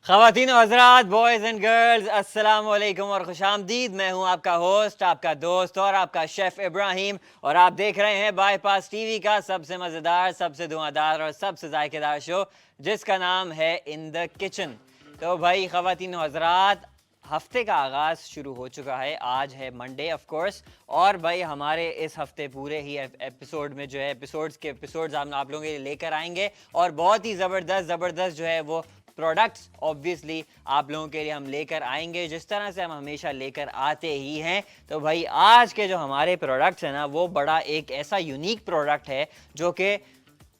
ख़वातीन और हज़रात, boys and girls, अस्सलाम वालेकुम और खुशामदीद। मैं हूं आपका होस्ट, आपका दोस्त और आपका शेफ़ इब्राहिम, और आप देख रहे हैं बाईपास टीवी का सबसे मज़ेदार, सबसे धुआंधार और सबसे जायकेदार शो, जिसका नाम है इन द किचन। तो भाई ख़वातीन और हज़रात, हफ्ते का आगाज़ शुरू हो चुका है। आज है मंडे ऑफ कोर्स, और भाई हमारे इस हफ्ते पूरे ही एपिसोड में जो है एपिसोड्स हम आप लोगों के लिए लेकर आएंगे, और बहुत ही ज़बरदस्त जो है वो प्रोडक्ट्स ऑब्वियसली आप लोगों के लिए हम लेकर आएंगे, जिस तरह से हम हमेशा लेकर आते ही हैं। तो भाई आज के जो हमारे प्रोडक्ट्स हैं ना, वो बड़ा एक ऐसा यूनिक प्रोडक्ट है जो कि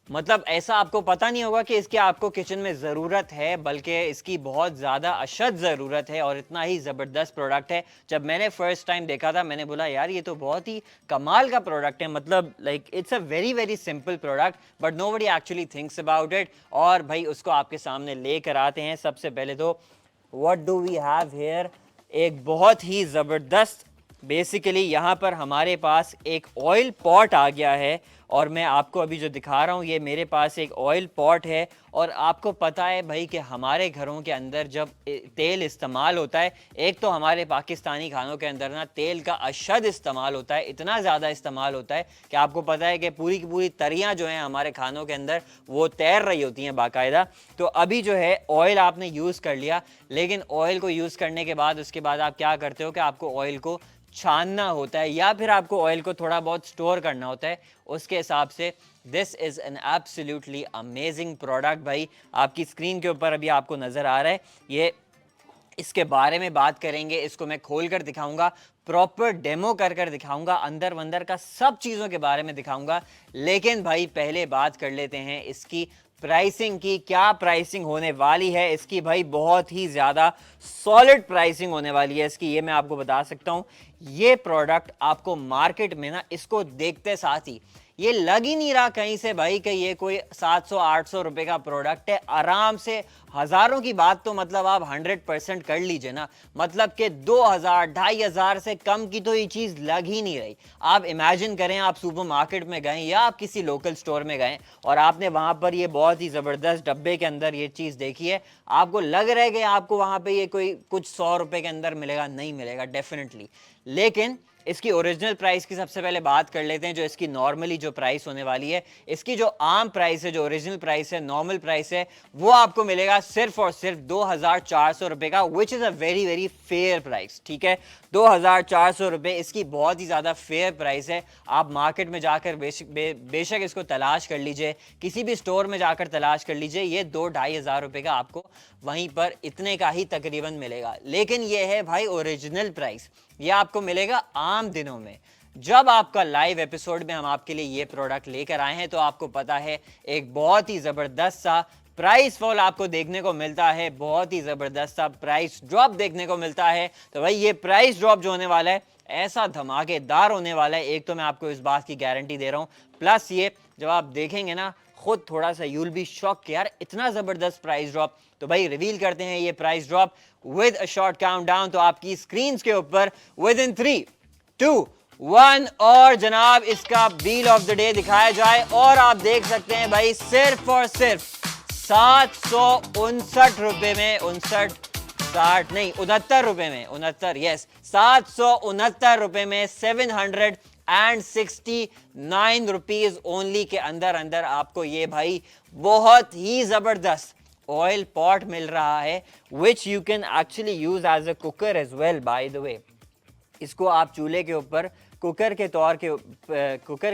मतलब ऐसा आपको पता नहीं होगा कि इसकी आपको किचन में ज़रूरत है, बल्कि इसकी बहुत ज़्यादा अशद ज़रूरत है, और इतना ही ज़बरदस्त प्रोडक्ट है। जब मैंने फ़र्स्ट टाइम देखा था, मैंने बोला यार ये तो बहुत ही कमाल का प्रोडक्ट है, मतलब like it's a very very simple product, but nobody actually thinks about it. और भाई उसको आपके सामने लेकर आते हैं। सबसे पहले तो what do we have here, एक बहुत ही ज़बरदस्त, बेसिकली यहाँ पर हमारे पास एक ऑयल पॉट आ गया है, और मैं आपको अभी जो दिखा रहा हूँ ये मेरे पास एक ऑयल पॉट है। और आपको पता है भाई कि हमारे घरों के अंदर जब तेल इस्तेमाल होता है, एक तो हमारे पाकिस्तानी खानों के अंदर ना तेल का अशद इस्तेमाल होता है, इतना ज़्यादा इस्तेमाल होता है कि आपको पता है कि पूरी की पूरी तरियाँ जो हैं हमारे खानों के अंदर वो तैर रही होती हैं बाकायदा। तो अभी जो है ऑयल आपने यूज़ कर लिया, लेकिन ऑयल को यूज़ करने के बाद उसके बाद आप क्या करते हो कि आपको ऑयल को छानना होता है, या फिर आपको ऑयल को थोड़ा बहुत स्टोर करना होता है। उसके हिसाब से this is an absolutely amazing product. भाई आपकी स्क्रीन के ऊपर अभी आपको नज़र आ रहा है ये, इसके बारे में बात करेंगे, इसको मैं खोल कर दिखाऊंगा, प्रॉपर डेमो कर दिखाऊंगा, अंदर वंदर का सब चीज़ों के बारे में दिखाऊंगा। लेकिन भाई पहले बात कर लेते हैं इसकी प्राइसिंग की। क्या प्राइसिंग होने वाली है इसकी? भाई बहुत ही ज़्यादा सॉलिड प्राइसिंग होने वाली है इसकी, ये मैं आपको बता सकता हूँ। ये प्रोडक्ट आपको मार्केट में ना, इसको देखते साथ ही ये लग ही नहीं रहा कहीं से भाई कि ये कोई 700-800 रुपए का प्रोडक्ट है। आराम से हज़ारों की बात तो मतलब आप 100% कर लीजिए ना, मतलब कि 2000-2500 से कम की तो ये चीज़ लग ही नहीं रही। आप इमेजिन करें, आप सुपरमार्केट में गए या आप किसी लोकल स्टोर में गए और आपने वहाँ पर ये बहुत ही ज़बरदस्त डब्बे के अंदर ये चीज़ देखी है, आपको लग रहा है कि आपको वहाँ पर ये कोई कुछ 100 रुपये के अंदर मिलेगा, नहीं मिलेगा डेफिनेटली। लेकिन इसकी ओरिजिनल प्राइस की सबसे पहले बात कर लेते हैं, जो इसकी नॉर्मली जो प्राइस होने वाली है। इसकी जो आम प्राइस है, जो ओरिजिनल प्राइस है, नॉर्मल प्राइस है, वो आपको मिलेगा सिर्फ और सिर्फ 2400 रुपए का, which is a very very fair price. ठीक है, 2400 रुपये इसकी बहुत ही ज़्यादा फेयर प्राइस है। आप मार्केट में जाकर बेशक इसको तलाश कर लीजिए, किसी भी स्टोर में जाकर तलाश कर लीजिए, ये 2-2500 रुपये का आपको वहीं पर इतने का ही तकरीबन मिलेगा। लेकिन ये है भाई ओरिजिनल प्राइस, ये आपको मिलेगा आम दिनों में। जब आपका लाइव एपिसोड में हम आपके लिए ये प्रोडक्ट लेकर आए हैं, तो आपको पता है एक बहुत ही ज़बरदस्त सा प्राइस फॉल आपको देखने को मिलता है, बहुत ही ज़बरदस्त सा प्राइस ड्रॉप देखने को मिलता है। तो भाई ये प्राइस ड्रॉप जो होने वाला है, ऐसा धमाकेदार होने वाला है, एक तो मैं आपको इस बात की गारंटी दे रहा हूँ। प्लस ये जब आप देखेंगे ना खुद, थोड़ा सा यूल बी शॉक कि यार इतना ज़बरदस्त प्राइस ड्रॉप। तो भाई रिवील करते हैं ये price drop with a short countdown. तो आपकी स्क्रीन के ऊपर विद इन 3, 2, 1 और जनाब इसका बिल ऑफ द डे दिखाया जाए, और आप देख सकते हैं भाई सिर्फ और सिर्फ 769 रुपए में, 60 नहीं 69 रुपए में, 69, यस 769 रुपए में, 769 रुपीज ओनली के अंदर अंदर आपको ये भाई बहुत ही जबरदस्त ऑयल पॉट मिल रहा है, which you can actually use as a cooker as well. By the way, इसको आप चूल्हे के ऊपर कुकर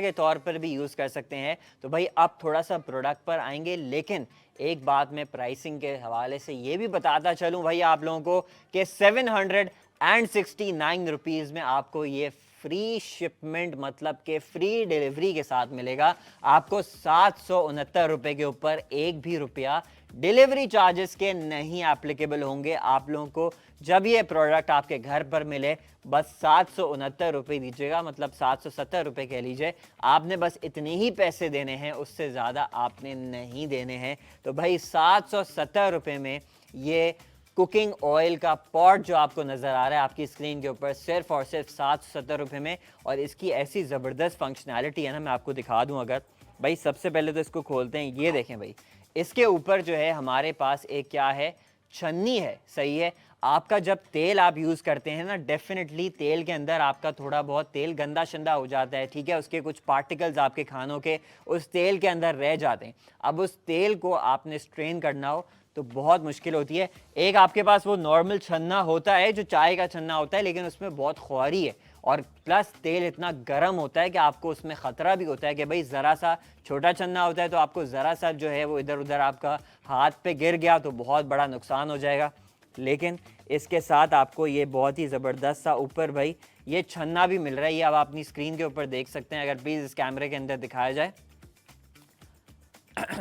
के तौर पर भी यूज़ कर सकते हैं। तो भाई अब थोड़ा सा प्रोडक्ट पर आएंगे, लेकिन एक बात मैं प्राइसिंग के हवाले से ये भी बताता चलूँ भाई आप लोगों को कि 769 रुपीज़ में आपको ये फ्री शिपमेंट, मतलब के फ्री डिलीवरी के साथ मिलेगा। आपको 769 रुपये के ऊपर एक भी रुपया डिलीवरी चार्जेस के नहीं एप्लीकेबल होंगे आप लोगों को। जब ये प्रोडक्ट आपके घर पर मिले, बस 769 रुपये दीजिएगा, मतलब 770 रुपये कह लीजिए। आपने बस इतने ही पैसे देने हैं, उससे ज़्यादा आपने नहीं देने हैं। तो भाई 770 रुपये में ये कुकिंग ऑयल का पॉट जो आपको नज़र आ रहा है आपकी स्क्रीन के ऊपर, सिर्फ और सिर्फ 770 रुपये में। और इसकी ऐसी ज़बरदस्त फंक्शनैलिटी है ना, मैं आपको दिखा दूँ अगर। भाई सबसे पहले तो इसको खोलते हैं, ये देखें भाई, इसके ऊपर जो है हमारे पास एक क्या है, छन्नी है, सही है, आपका जब तेल आप यूज़ करते हैं ना, डेफिनेटली तेल के अंदर आपका थोड़ा बहुत तेल गंदा शंदा हो जाता है, ठीक है, उसके कुछ पार्टिकल्स आपके खानों के उस तेल के अंदर रह जाते हैं। अब उस तेल को आपने स्ट्रेन करना हो तो बहुत मुश्किल होती है। एक आपके पास वो नॉर्मल छन्ना होता है जो चाय का छन्ना होता है, लेकिन उसमें बहुत खुआरी है और प्लस तेल इतना गर्म होता है कि आपको उसमें ख़तरा भी होता है कि भाई ज़रा सा छोटा छन्ना होता है तो आपको ज़रा सा जो है वो इधर उधर आपका हाथ पे गिर गया तो बहुत बड़ा नुकसान हो जाएगा। लेकिन इसके साथ आपको ये बहुत ही ज़बरदस्त सा ऊपर भाई ये छन्ना भी मिल रहा है। ये अब आप अपनी स्क्रीन के ऊपर देख सकते हैं, अगर प्लीज़ इस कैमरे के अंदर दिखाया जाए।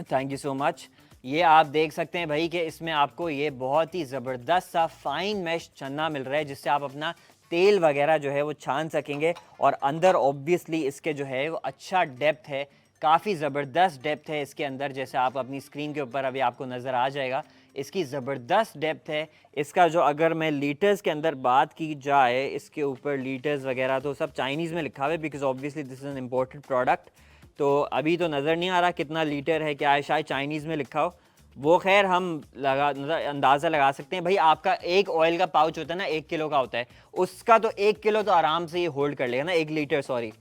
Thank you so much. ये आप देख सकते हैं भाई कि इसमें आपको ये बहुत ही ज़बरदस्त सा फाइन मैश छन्ना मिल रहा है जिससे आप अपना तेल वगैरह जो है वो छान सकेंगे। और अंदर ऑब्वियसली इसके जो है वो अच्छा डेप्थ है, काफ़ी ज़बरदस्त डेप्थ है इसके अंदर, जैसे आप अपनी स्क्रीन के ऊपर अभी आपको नज़र आ जाएगा। इसकी ज़बरदस्त डेप्थ है। इसका जो अगर मैं लीटर्स के अंदर बात की जाए, इसके ऊपर लीटर्स वगैरह तो सब चाइनीज़ में लिखा हुआ है because obviously this is an imported product. तो अभी तो नज़र नहीं आ रहा कितना लीटर है, क्या है, शायद चाइनीज़ में लिखा हो, वो खैर हम अंदाज़ा लगा सकते हैं। भाई आपका एक ऑयल का पाउच होता है ना, 1 किलो का होता है, उसका तो 1 किलो तो आराम से ये होल्ड कर लेगा ना, 1 लीटर, सॉरी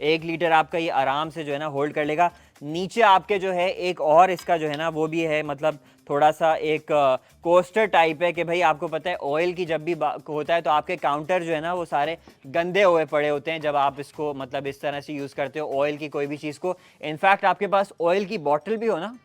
1 लीटर आपका ये आराम से जो है ना होल्ड कर लेगा। नीचे आपके जो है एक और इसका जो है ना वो भी है, मतलब थोड़ा सा एक कोस्टर टाइप है कि भाई आपको पता है ऑयल की जब भी होता है तो आपके काउंटर जो है ना वो सारे गंदे हुए पड़े होते हैं जब आप इसको मतलब इस तरह से यूज़ करते हो ऑयल की कोई भी चीज़ को। इनफैक्ट आपके पास ऑयल की बॉटल भी हो ना,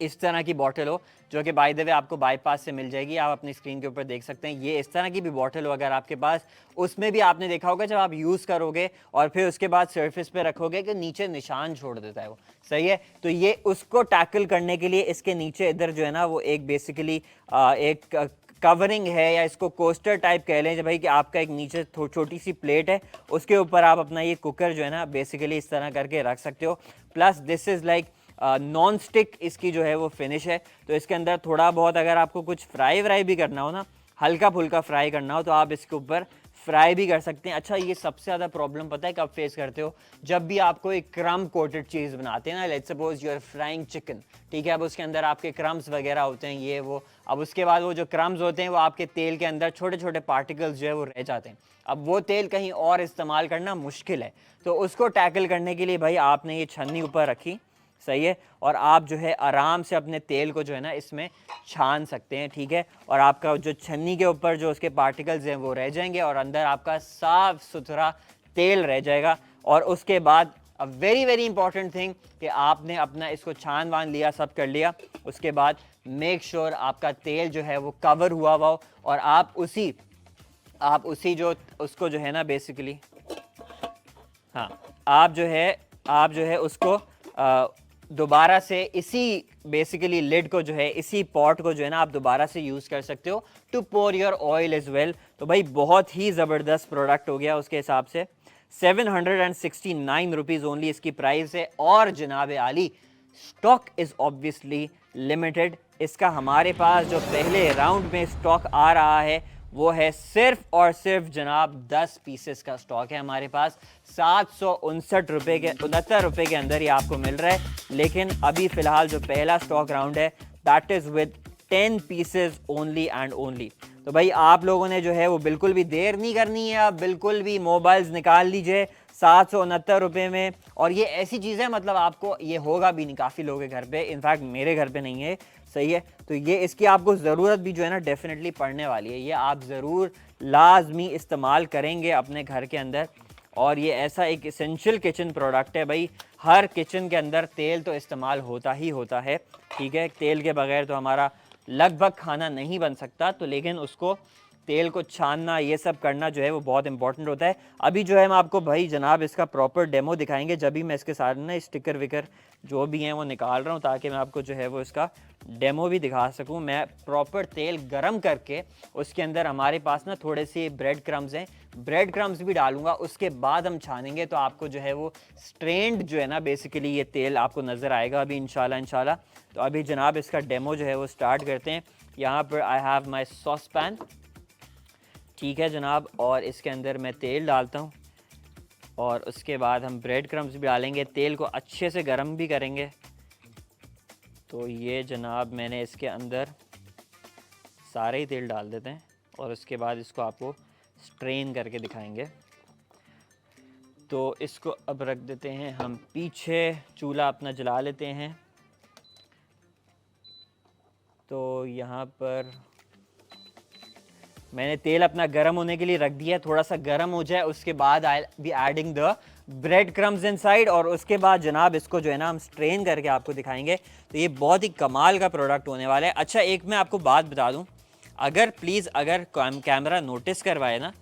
इस तरह की बॉटल हो, जो कि बाय द वे आपको बाईपास से मिल जाएगी, आप अपनी स्क्रीन के ऊपर देख सकते हैं। ये इस तरह की भी बॉटल हो अगर आपके पास, उसमें भी आपने देखा होगा जब आप यूज़ करोगे और फिर उसके बाद सरफेस पे रखोगे कि नीचे निशान छोड़ देता है वो, सही है। तो ये उसको टैकल करने के लिए इसके नीचे इधर जो है ना वो एक बेसिकली एक कवरिंग है, या इसको कोस्टर टाइप कह लें, भाई कि आपका एक नीचे छोटी सी प्लेट है, उसके ऊपर आप अपना ये कुकर जो है ना बेसिकली इस तरह करके रख सकते हो। Plus this is like non stick इसकी जो है वो फिनिश है, तो इसके अंदर थोड़ा बहुत अगर आपको कुछ फ्राई व्राई भी करना हो ना, हल्का फुल्का फ्राई करना हो, तो आप इसके ऊपर फ्राई भी कर सकते हैं। अच्छा, ये सबसे ज़्यादा प्रॉब्लम पता है कब फेस करते हो, जब भी आपको एक क्रम कोटेड चीज़ बनाते हैं ना, let's suppose you are frying chicken, ठीक है, अब उसके अंदर आपके क्रम्स वगैरह होते हैं ये वो, अब उसके बाद वो जो क्रम्स होते हैं वो आपके तेल के अंदर छोटे छोटे पार्टिकल्स जो है वो रह जाते हैं। अब वो तेल कहीं और इस्तेमाल करना मुश्किल है, तो उसको टैकल करने के लिए भाई आपने ये छन्नी ऊपर रखी, सही है, और आप जो है आराम से अपने तेल को जो है ना इसमें छान सकते हैं, ठीक है। और आपका जो छन्नी के ऊपर जो उसके पार्टिकल्स हैं वो रह जाएंगे और अंदर आपका साफ सुथरा तेल रह जाएगा। और उसके बाद अ वेरी वेरी इंपॉर्टेंट थिंग कि आपने अपना इसको छान वान लिया, सब कर लिया, उसके बाद मेक श्योर आपका तेल जो है वो कवर हुआ हो और आप उसी जो उसको जो है ना बेसिकली, हाँ, आप जो है उसको दोबारा से इसी बेसिकली लिड को जो है, इसी पॉट को जो है ना आप दोबारा से यूज़ कर सकते हो to pour your oil as well. तो भाई बहुत ही ज़बरदस्त प्रोडक्ट हो गया उसके हिसाब से। 769 रुपीज़ ओनली इसकी प्राइस है। और जनाब आली, स्टॉक इज़ ऑब्वियसली लिमिटेड। इसका हमारे पास जो पहले राउंड में स्टॉक आ रहा है वो है सिर्फ और सिर्फ जनाब 10 पीसेस का स्टॉक है हमारे पास। 759 रुपये के अंदर ये आपको मिल रहा है। लेकिन अभी फ़िलहाल जो पहला स्टॉक राउंड है that is with 10 pieces only and only. तो भाई आप लोगों ने जो है वो बिल्कुल भी देर नहीं करनी है, आप बिल्कुल भी मोबाइल्स निकाल लीजिए 769 में। और ये ऐसी चीज़ है, मतलब आपको ये होगा भी नहीं काफ़ी लोगों के घर पे, इनफैक्ट मेरे घर पे नहीं है, सही है। तो ये इसकी आपको ज़रूरत भी जो है ना डेफिनेटली पड़ने वाली है, ये आप ज़रूर लाजमी इस्तेमाल करेंगे अपने घर के अंदर। और ये ऐसा एक एसेंशियल किचन प्रोडक्ट है भाई, हर किचन के अंदर तेल तो इस्तेमाल होता ही होता है, ठीक है, तेल के बगैर तो हमारा लगभग खाना नहीं बन सकता। तो लेकिन उसको तेल को छानना, ये सब करना जो है वो बहुत इंपॉर्टेंट होता है। अभी जो है हम आपको भाई जनाब इसका प्रॉपर डेमो दिखाएंगे, जब भी मैं इसके साथ ना स्टिकर विकर जो भी हैं वो निकाल रहा हूँ, ताकि मैं आपको जो है वो इसका डेमो भी दिखा सकूँ। मैं प्रॉपर तेल गरम करके उसके अंदर हमारे पास ना थोड़े से ब्रेड क्रम्स हैं, ब्रेड क्रम्स भी डालूंगा, उसके बाद हम छानेंगे तो आपको जो है वो स्ट्रेंड जो है ना बेसिकली ये तेल आपको नज़र आएगा अभी इंशाल्लाह। तो अभी जनाब इसका डेमो जो है वो स्टार्ट करते हैं। यहाँ पर I have my sauce pan, ठीक है जनाब, और इसके अंदर मैं तेल डालता हूँ और उसके बाद हम ब्रेड क्रम्स भी डालेंगे, तेल को अच्छे से गर्म भी करेंगे। तो ये जनाब मैंने इसके अंदर सारे ही तेल डाल देते हैं और उसके बाद इसको आपको स्ट्रेन करके दिखाएंगे। तो इसको अब रख देते हैं हम पीछे, चूल्हा अपना जला लेते हैं। तो यहाँ पर मैंने तेल अपना गर्म होने के लिए रख दिया, थोड़ा सा गर्म हो जाए उसके बाद I be adding the bread crumbs inside, और उसके बाद जनाब इसको जो है ना हम स्ट्रेन करके आपको दिखाएंगे। तो ये बहुत ही कमाल का प्रोडक्ट होने वाला है। अच्छा एक मैं आपको बात बता दूं, अगर प्लीज़ अगर कैमरा नोटिस करवाए ना,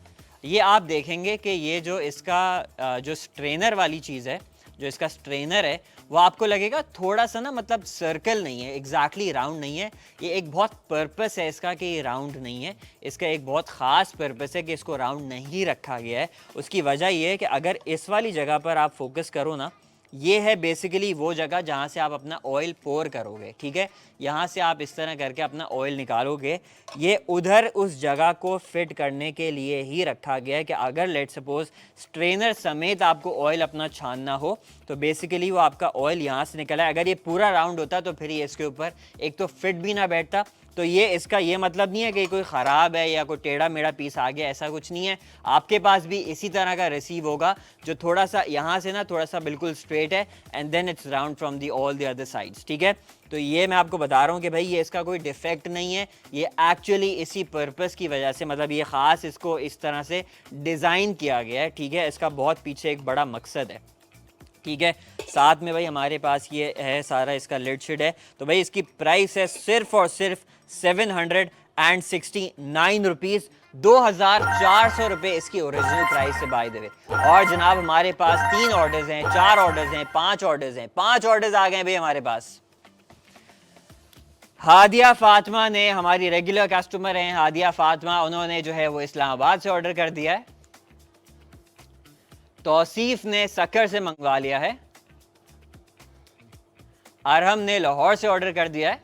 ये आप देखेंगे कि ये जो इसका जो स्ट्रेनर वाली चीज़ है, जो इसका स्ट्रेनर है, वो आपको लगेगा थोड़ा सा ना, मतलब सर्कल नहीं है, एग्जैक्टली राउंड नहीं है। ये एक बहुत पर्पस है इसका कि ये राउंड नहीं है। इसका एक बहुत ख़ास पर्पस है कि इसको राउंड नहीं रखा गया है। उसकी वजह ये है कि अगर इस वाली जगह पर आप फोकस करो ना, ये है बेसिकली वो जगह जहाँ से आप अपना ऑयल पोर करोगे, ठीक है। यहाँ से आप इस तरह करके अपना ऑयल निकालोगे। ये उधर उस जगह को फिट करने के लिए ही रखा गया है कि अगर लेट सपोज स्ट्रेनर समेत आपको ऑयल अपना छानना हो तो बेसिकली वो आपका ऑयल यहाँ से निकला है। अगर ये पूरा राउंड होता तो फिर ये इसके ऊपर एक तो फिट भी ना बैठता। तो ये इसका ये मतलब नहीं है कि कोई ख़राब है या कोई टेढ़ा मेढ़ा पीस आ गया, ऐसा कुछ नहीं है। आपके पास भी इसी तरह का रिसीव होगा जो थोड़ा सा यहाँ से ना थोड़ा सा बिल्कुल स्ट्रेट है and then it's round from the all the other sides, ठीक है। तो ये मैं आपको बता रहा हूँ कि भाई ये इसका कोई डिफेक्ट नहीं है, ये एक्चुअली इसी पर्पस की वजह से, मतलब ये ख़ास इसको इस तरह से डिज़ाइन किया गया है, ठीक है। इसका बहुत पीछे एक बड़ा मकसद है, ठीक है। साथ में भाई हमारे पास ये है सारा इसका लिड शिड है। तो भाई इसकी प्राइस है सिर्फ और सिर्फ 769 रुपीज़, 2400 रुपये इसकी ओरिजिनल प्राइस है बाय द वे। और जनाब हमारे पास 3 ऑर्डर्स हैं, 4 ऑर्डर्स हैं, 5 ऑर्डर्स हैं, 5 ऑर्डर्स आ गए भाई हमारे पास। हादिया फातिमा ने, हमारी रेगुलर कस्टमर हैं हादिया फातिमा, उन्होंने जो है वो इस्लामाबाद से ऑर्डर कर दिया है। तौसीफ ने सक्कर से मंगवा लिया है। अरहम ने लाहौर से ऑर्डर कर दिया है।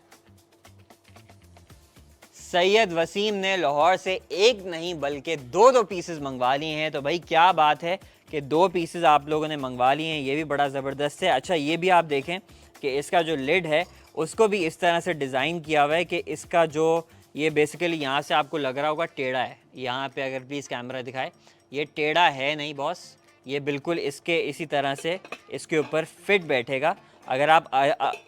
सैयद वसीम ने लाहौर से एक नहीं बल्कि 2 पीसेस मंगवा लिए हैं। तो भाई क्या बात है कि 2 पीसेस आप लोगों ने मंगवा लिए हैं, ये भी बड़ा ज़बरदस्त है। अच्छा ये भी आप देखें कि इसका जो लिड है उसको भी इस तरह से डिज़ाइन किया हुआ है कि इसका जो ये बेसिकली यहाँ से आपको लग रहा होगा टेढ़ा है। यहाँ पे अगर प्लीज़ कैमरा दिखाए, ये टेढ़ा है नहीं बॉस, ये बिल्कुल इसके इसी तरह से इसके ऊपर फिट बैठेगा। अगर आप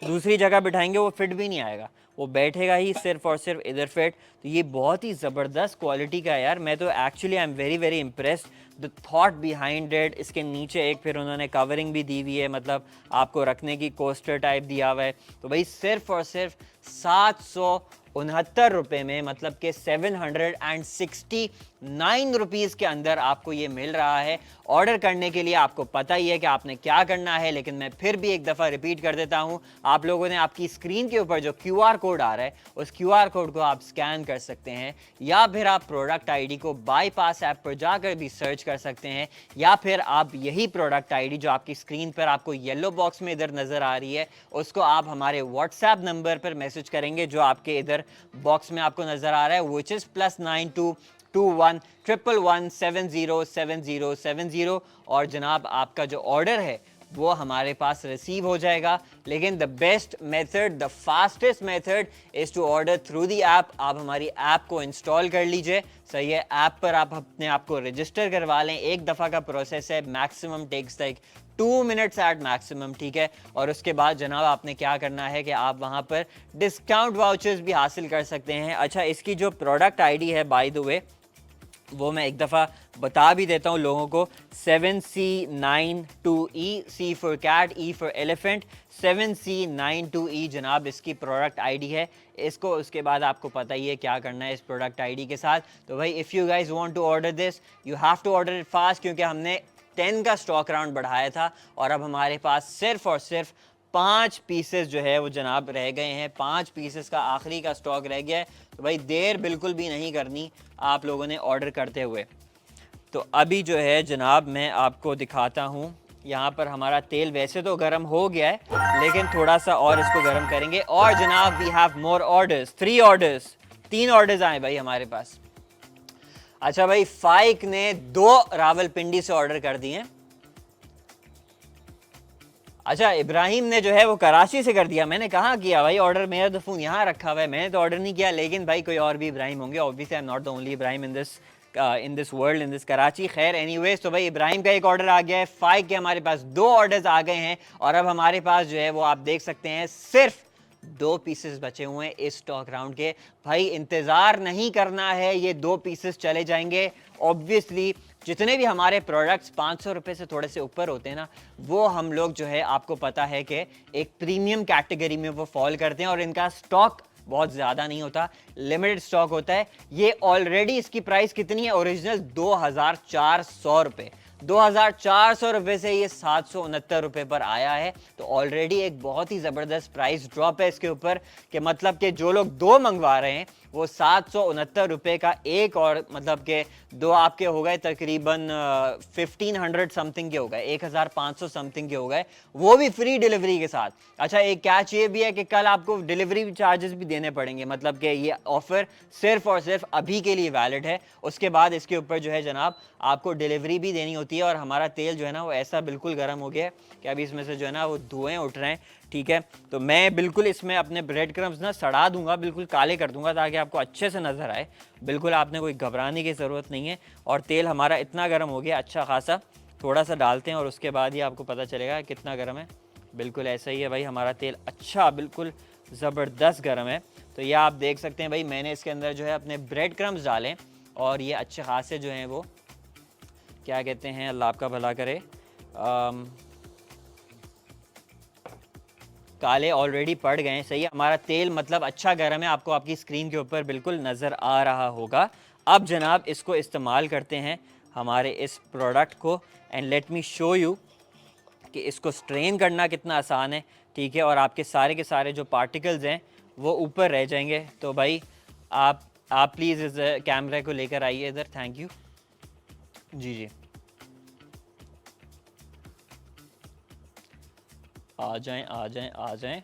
दूसरी जगह बिठाएंगे वो फिट भी नहीं आएगा, वो बैठेगा ही सिर्फ और सिर्फ इधर फिट। तो ये बहुत ही ज़बरदस्त क्वालिटी का है यार। मैं तो actually I am very very impressed the thought behind it. इसके नीचे एक फिर उन्होंने कवरिंग भी दी हुई है, मतलब आपको रखने की कोस्टर टाइप दिया हुआ है। तो भाई सिर्फ और सिर्फ 769 रुपये में, मतलब कि 769 रुपीज़ के अंदर आपको ये मिल रहा है। ऑर्डर करने के लिए आपको पता ही है कि आपने क्या करना है, लेकिन मैं फिर भी एक दफ़ा रिपीट कर देता हूँ। आप लोगों ने आपकी स्क्रीन के ऊपर जो QR कोड आ रहा है उस QR कोड को आप स्कैन कर सकते हैं, या फिर आप प्रोडक्ट ID को बाईपास ऐप पर जाकर भी सर्च कर सकते हैं, या फिर आप यही प्रोडक्ट ID जो आपकी स्क्रीन पर आपको येलो बॉक्स में इधर नज़र आ रही है उसको आप हमारे WhatsApp नंबर पर मैसेज करेंगे जो आपके इधर बॉक्स में आपको नज़र आ रहा है, विच इज़ +922111707070। और जनाब आपका जो ऑर्डर है वो हमारे पास रिसीव हो जाएगा। लेकिन the best method, the fastest method is to order through the app. आप हमारी ऐप को इंस्टॉल कर लीजिए, सही है। ऐप पर आप अपने आप को रजिस्टर करवा लें, एक दफ़ा का प्रोसेस है, maximum takes like 2 minutes at maximum, ठीक है। और उसके बाद जनाब आपने क्या करना है कि आप वहाँ पर डिस्काउंट वाउचर्स भी हासिल कर सकते हैं। अच्छा इसकी जो प्रोडक्ट ID है बाय द वे वो मैं एक दफ़ा बता भी देता हूँ लोगों को, 7C92E, C for cat, E for elephant, 7C92E जनाब इसकी प्रोडक्ट ID है। इसको उसके बाद आपको पता ही है क्या करना है इस प्रोडक्ट ID के साथ। तो भाई if you guys want to order this you have to order it fast, क्योंकि हमने 10 का स्टॉक राउंड बढ़ाया था और अब हमारे पास सिर्फ और सिर्फ 5 पीसेस जो है वो जनाब रह गए हैं। 5 पीसेस का आखिरी का स्टॉक रह गया है। तो भाई देर बिल्कुल भी नहीं करनी आप लोगों ने ऑर्डर करते हुए। तो अभी जो है जनाब मैं आपको दिखाता हूँ, यहाँ पर हमारा तेल वैसे तो गर्म हो गया है लेकिन थोड़ा सा और इसको गर्म करेंगे। और जनाब we have more orders, 3 orders, 3 orders आए भाई हमारे पास। अच्छा भाई फाइक ने 2 रावलपिंडी से ऑर्डर कर दिए। अच्छा, इब्राहिम ने जो है वो कराची से कर दिया। मैंने कहाँ किया भाई ऑर्डर, मेरा तो फ़ोन यहाँ रखा हुआ है, मैंने तो ऑर्डर नहीं किया। लेकिन भाई कोई और भी इब्राहिम होंगे, obviously I am not the only Ibrahim in this world, in this Karachi. खैर एनीवेज, तो भाई इब्राहिम का एक ऑर्डर आ गया है। 5 के हमारे पास 2 ऑर्डर्स आ गए हैं और अब हमारे पास जो है वो आप देख सकते हैं सिर्फ 2 पीसेस बचे हुए हैं इस स्टॉक राउंड के। भाई इंतज़ार नहीं करना है, ये 2 पीसेस चले जाएंगे। ऑब्वियसली जितने भी हमारे प्रोडक्ट्स 500 रुपये से थोड़े से ऊपर होते हैं ना, वो हम लोग जो है आपको पता है कि एक प्रीमियम कैटेगरी में वो फॉल करते हैं और इनका स्टॉक बहुत ज़्यादा नहीं होता, लिमिटेड स्टॉक होता है। ये ऑलरेडी इसकी प्राइस कितनी है ओरिजिनल, 2400 रुपये। 2400 रुपये से ये 769 रुपये पर आया है। तो ऑलरेडी एक बहुत ही ज़बरदस्त प्राइस ड्रॉप है इसके ऊपर, कि मतलब कि जो लोग 2 मंगवा रहे हैं वो 769 रुपये का एक, और मतलब कि 2 आपके हो गए तकरीबन 1500 समथिंग के हो गए, 1500 समथिंग के हो गए, वो भी फ्री डिलीवरी के साथ। अच्छा, एक कैच ये भी है कि कल आपको डिलीवरी चार्जेस भी देने पड़ेंगे, मतलब कि ये ऑफ़र सिर्फ और सिर्फ अभी के लिए वैलिड है। उसके बाद इसके ऊपर जो है जनाब आपको डिलीवरी भी देनी होती है। और हमारा तेल जो है ना वो ऐसा बिल्कुल गर्म हो गया है कि अभी इसमें से जो है ना वो धुएँ उठ रहे हैं, ठीक है। तो मैं बिल्कुल इसमें अपने ब्रेड क्रम्स ना सड़ा दूंगा, बिल्कुल काले कर दूंगा ताकि आपको अच्छे से नज़र आए। बिल्कुल आपने कोई घबराने की ज़रूरत नहीं है। और तेल हमारा इतना गर्म हो गया अच्छा खासा, थोड़ा सा डालते हैं और उसके बाद ही आपको पता चलेगा कितना गर्म है। बिल्कुल ऐसा ही है भाई, हमारा तेल अच्छा बिल्कुल ज़बरदस्त गर्म है। तो ये आप देख सकते हैं भाई, मैंने इसके अंदर जो है अपने ब्रेड क्रम्स डालें और ये अच्छे खासे जो हैं वो क्या कहते हैं, अल्लाह आपका भला करे, काले ऑलरेडी पड़ गए हैं। सही है, हमारा तेल मतलब अच्छा गर्म है, आपको आपकी स्क्रीन के ऊपर बिल्कुल नज़र आ रहा होगा। अब जनाब इसको इस्तेमाल करते हैं हमारे इस प्रोडक्ट को, and let me show you कि इसको स्ट्रेन करना कितना आसान है, ठीक है। और आपके सारे के सारे जो पार्टिकल्स हैं वो ऊपर रह जाएंगे। तो भाई आप प्लीज़ इस कैमरे को लेकर आइए इधर, थैंक यू जी जी, आ जाएं आ जाएं आ जाएं।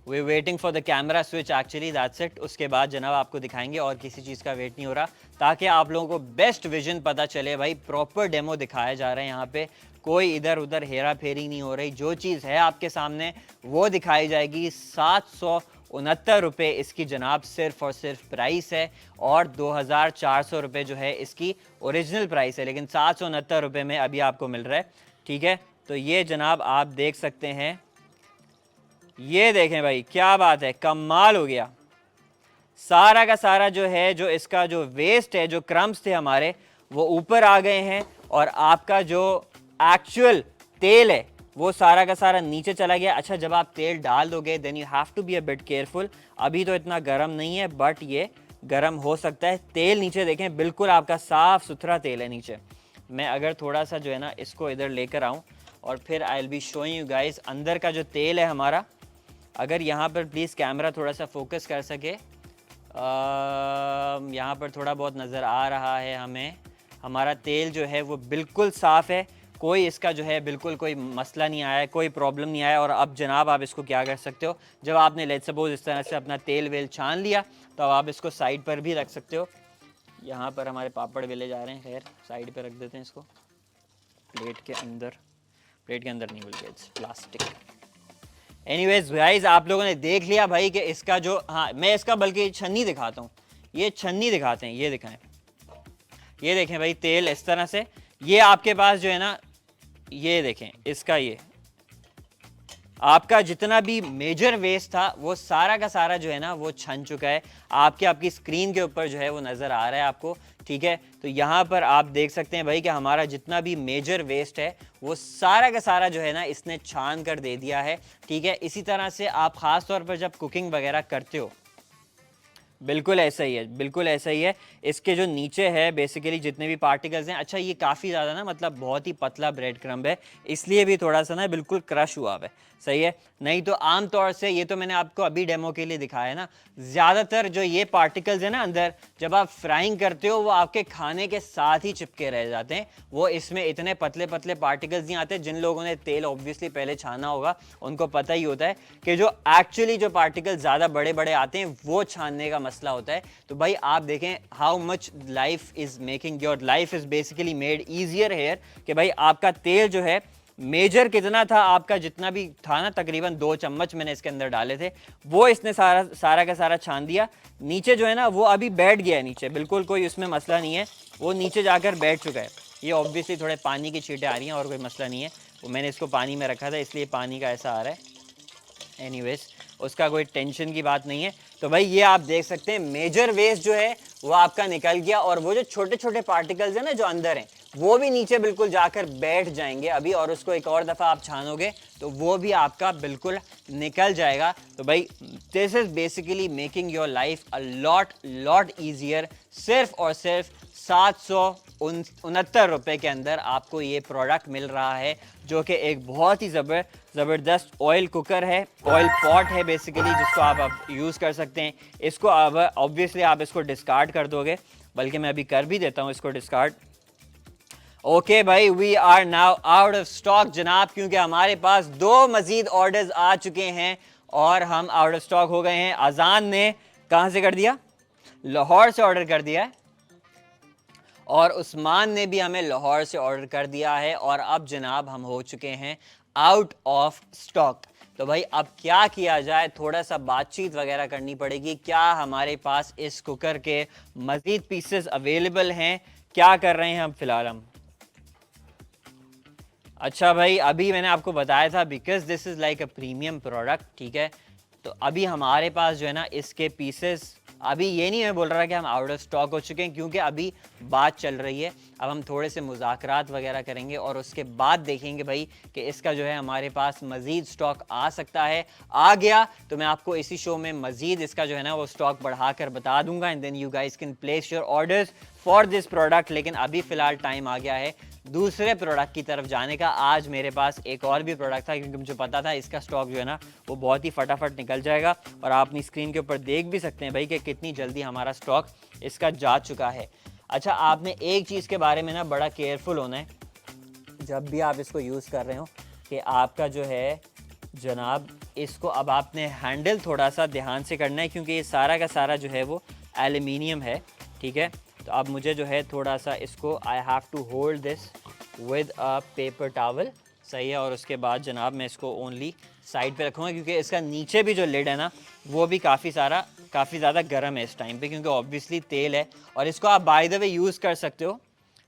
We waiting for the camera switch actually, that's it. उसके बाद जनाब आपको दिखाएंगे और किसी चीज़ का वेट नहीं हो रहा, ताकि आप लोगों को बेस्ट विजन पता चले। भाई प्रॉपर डेमो दिखाया जा रहा है यहाँ पे, कोई इधर उधर हेरा फेरी नहीं हो रही, जो चीज़ है आपके सामने वो दिखाई जाएगी। 769 रुपये इसकी जनाब सिर्फ और सिर्फ प्राइस है, और 2400 रुपये जो है इसकी ओरिजिनल प्राइस है, लेकिन 769 रुपये में अभी आपको मिल रहा है, ठीक है। तो ये जनाब आप देख सकते हैं, ये देखें भाई क्या बात है, कमाल हो गया। सारा का सारा जो है, जो इसका जो वेस्ट है, जो क्रम्स थे हमारे, वो ऊपर आ गए हैं, और आपका जो एक्चुअल तेल है वो सारा का सारा नीचे चला गया। अच्छा, जब आप तेल डाल दोगे then you have to be a bit careful. अभी तो इतना गर्म नहीं है, बट ये गर्म हो सकता है। तेल नीचे देखें, बिल्कुल आपका साफ़ सुथरा तेल है नीचे। मैं अगर थोड़ा सा जो है ना इसको इधर लेकर आऊँ और फिर आई will be showing you guys अंदर का जो तेल है हमारा। अगर यहाँ पर प्लीज़ कैमरा थोड़ा सा फोकस कर सके, यहाँ पर थोड़ा बहुत नज़र आ रहा है हमें, हमारा तेल जो है वो बिल्कुल साफ़ है, कोई इसका जो है बिल्कुल कोई मसला नहीं आया है, कोई प्रॉब्लम नहीं आया। और अब जनाब आप इसको क्या कर सकते हो, जब आपने लेट्स सपोज इस तरह से अपना तेल वेल छान लिया, तो अब आप इसको साइड पर भी रख सकते हो। यहाँ पर हमारे पापड़ वेले जा रहे हैं, खैर साइड पर रख देते हैं इसको प्लेट के अंदर। प्लेट के अंदर नहीं, बोल के इट्स प्लास्टिक। एनीवेज गाइस, आप लोगों ने देख लिया भाई कि इसका जो, हाँ मैं इसका बल्कि छन्नी दिखाता हूँ, ये छन्नी दिखाते हैं, ये दिखाएं, ये देखें भाई तेल इस तरह से, ये आपके पास जो है ना, ये देखें इसका, ये आपका जितना भी मेजर वेस्ट था वो सारा का सारा जो है ना वो छन चुका है। आपकी स्क्रीन के ऊपर जो है वो नज़र आ रहा है आपको, ठीक है। तो यहाँ पर आप देख सकते हैं भाई कि हमारा जितना भी मेजर वेस्ट है वो सारा का सारा जो है ना इसने छान कर दे दिया है, ठीक है। इसी तरह से आप ख़ास तौर पर जब कुकिंग वगैरह करते हो, बिल्कुल ऐसा ही है, बिल्कुल ऐसा ही है। इसके जो नीचे है बेसिकली जितने भी पार्टिकल्स हैं, अच्छा ये काफ़ी ज़्यादा ना मतलब बहुत ही पतला ब्रेड क्रम्ब है, इसलिए भी थोड़ा सा ना बिल्कुल क्रश हुआ है, सही है। नहीं तो आम तौर से, ये तो मैंने आपको अभी डेमो के लिए दिखाया है ना, ज़्यादातर जो ये पार्टिकल्स हैं ना अंदर, जब आप फ्राइंग करते हो वो आपके खाने के साथ ही चिपके रह जाते हैं। वो इसमें इतने पतले पतले पार्टिकल्स नहीं आते। जिन लोगों ने तेल ऑब्वियसली पहले छाना होगा उनको पता ही होता है कि जो एक्चुअली जो पार्टिकल्स ज़्यादा बड़े बड़े आते हैं वो छानने का मसला होता है। तो भाई आप देखें how much life is making your life is basically made easier here, कि भाई आपका तेल जो है मेजर कितना था आपका, जितना भी था ना, तकरीबन 2 चम्मच मैंने इसके अंदर डाले थे, वो इसने सारा का सारा छान दिया। नीचे जो है ना वो अभी बैठ गया है नीचे, बिल्कुल कोई उसमें मसला नहीं है, वो नीचे जाकर बैठ चुका है। ये ऑब्वियसली थोड़े पानी की छींटें आ रही हैं और कोई मसला नहीं है, वो मैंने इसको पानी में रखा था इसलिए पानी का ऐसा आ रहा है। एनीवेज उसका कोई टेंशन की बात नहीं है। तो भाई ये आप देख सकते हैं मेजर वेस्ट जो है वो आपका निकल गया, और वो जो छोटे छोटे पार्टिकल्स हैं ना जो अंदर हैं वो भी नीचे बिल्कुल जाकर बैठ जाएंगे अभी, और उसको एक और दफ़ा आप छानोगे तो वो भी आपका बिल्कुल निकल जाएगा। तो भाई this is basically making your life a lot easier. सिर्फ और सिर्फ 769 रुपये के अंदर आपको ये प्रोडक्ट मिल रहा है, जो कि एक बहुत ही ज़बरदस्त ऑयल कुकर है, ऑयल पॉट है बेसिकली, जिसको आप यूज़ कर सकते हैं। इसको अब ऑब्वियसली आप इसको डिस्कार्ड कर दोगे, बल्कि मैं अभी कर भी देता हूँ इसको डिस्कार्ड। ओके भाई, we are now out of stock जनाब, क्योंकि हमारे पास 2 मज़ीद ऑर्डर्स आ चुके हैं और हम आउट ऑफ स्टॉक हो गए हैं। अजान ने कहाँ से कर दिया? लाहौर से ऑर्डर कर दिया है, और उस्मान ने भी हमें लाहौर से ऑर्डर कर दिया है, और अब जनाब हम हो चुके हैं आउट ऑफ स्टॉक। तो भाई अब क्या किया जाए, थोड़ा सा बातचीत वगैरह करनी पड़ेगी। क्या हमारे पास इस कुकर के मज़ीद पीसेस अवेलेबल हैं? क्या कर रहे हैं हम फ़िलहाल हम? अच्छा भाई, अभी मैंने आपको बताया था because this is like a premium product, ठीक है। तो अभी हमारे पास जो है ना इसके पीसेस, अभी ये नहीं मैं बोल रहा कि हम आउट ऑफ स्टॉक हो चुके हैं, क्योंकि अभी बात चल रही है। अब हम थोड़े से मुज़ाकरात वगैरह करेंगे और उसके बाद देखेंगे भाई कि इसका जो है हमारे पास मज़ीद स्टॉक आ सकता है। आ गया तो मैं आपको इसी शो में मज़ीद इसका जो है ना वो स्टॉक बढ़ा कर बता दूंगा, and then you guys can place your orders for this product. लेकिन अभी फ़िलहाल टाइम आ गया है दूसरे प्रोडक्ट की तरफ जाने का। आज मेरे पास एक और भी प्रोडक्ट था, क्योंकि मुझे पता था इसका स्टॉक जो है ना वो बहुत ही फटाफट निकल जाएगा, और आप अपनी स्क्रीन के ऊपर देख भी सकते हैं भाई कि कितनी जल्दी हमारा स्टॉक इसका जा चुका है। अच्छा, आपने एक चीज़ के बारे में ना बड़ा केयरफुल होना है जब भी आप इसको यूज़ कर रहे हो, कि आपका जो है जनाब इसको अब आपने हैंडल थोड़ा सा ध्यान से करना है, क्योंकि ये सारा का सारा जो है वो एल्युमिनियम है, ठीक है। तो अब मुझे जो है थोड़ा सा इसको I have to hold this with a paper towel, सही है। और उसके बाद जनाब मैं इसको ओनली साइड पे रखूँगा, क्योंकि इसका नीचे भी जो लिड है ना वो भी काफ़ी ज़्यादा गर्म है इस टाइम पे, क्योंकि ऑब्वियसली तेल है। और इसको आप बाय द वे यूज़ कर सकते हो,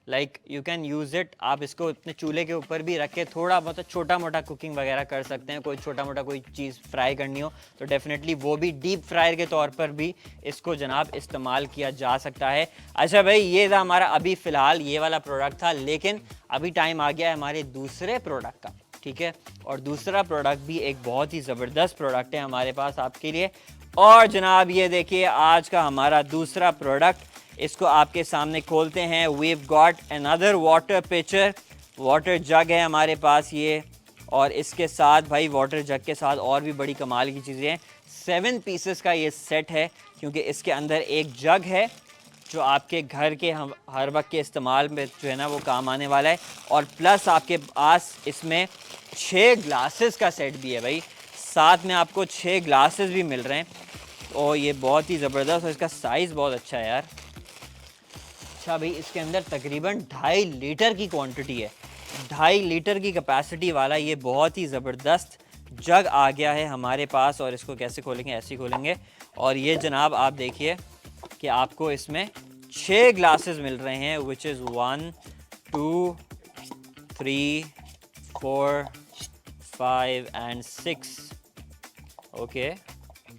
like you can use it, आप इसको अपने चूल्हे के ऊपर भी रख के थोड़ा बहुत छोटा मोटा कुकिंग वगैरह कर सकते हैं। कोई छोटा मोटा कोई चीज़ फ्राई करनी हो तो डेफिनेटली वो भी डीप फ्रायर के तौर पर भी इसको जनाब इस्तेमाल किया जा सकता है। अच्छा भाई, ये था हमारा अभी फ़िलहाल ये वाला प्रोडक्ट था, लेकिन अभी टाइम आ गया है हमारे दूसरे प्रोडक्ट का, ठीक है। और दूसरा प्रोडक्ट भी एक बहुत ही ज़बरदस्त प्रोडक्ट है हमारे पास आपके लिए। और जनाब ये देखिए आज का हमारा दूसरा प्रोडक्ट, इसको आपके सामने खोलते हैं। We've got another water pitcher, water jug है हमारे पास ये, और इसके साथ भाई वाटर जग के साथ और भी बड़ी कमाल की चीज़ें हैं। 7 पीसेस का ये सेट है, क्योंकि इसके अंदर एक जग है जो आपके घर के हम हर वक्त के इस्तेमाल में जो है ना वो काम आने वाला है, और प्लस आपके पास इसमें 6 ग्लासेस का सेट भी है भाई, साथ में आपको 6 ग्लासेस भी मिल रहे हैं। और ये बहुत ही ज़बरदस्त, और इसका साइज़ बहुत अच्छा है यार। अच्छा भाई, इसके अंदर तकरीबन 2.5 लीटर की क्वांटिटी है, 2.5 लीटर की कैपेसिटी वाला ये बहुत ही ज़बरदस्त जग आ गया है हमारे पास। और इसको कैसे खोलेंगे? ऐसे ही खोलेंगे, और ये जनाब आप देखिए कि आपको इसमें 6 ग्लासेस मिल रहे हैं, which is 1 2 3 4 5 and 6। Okay,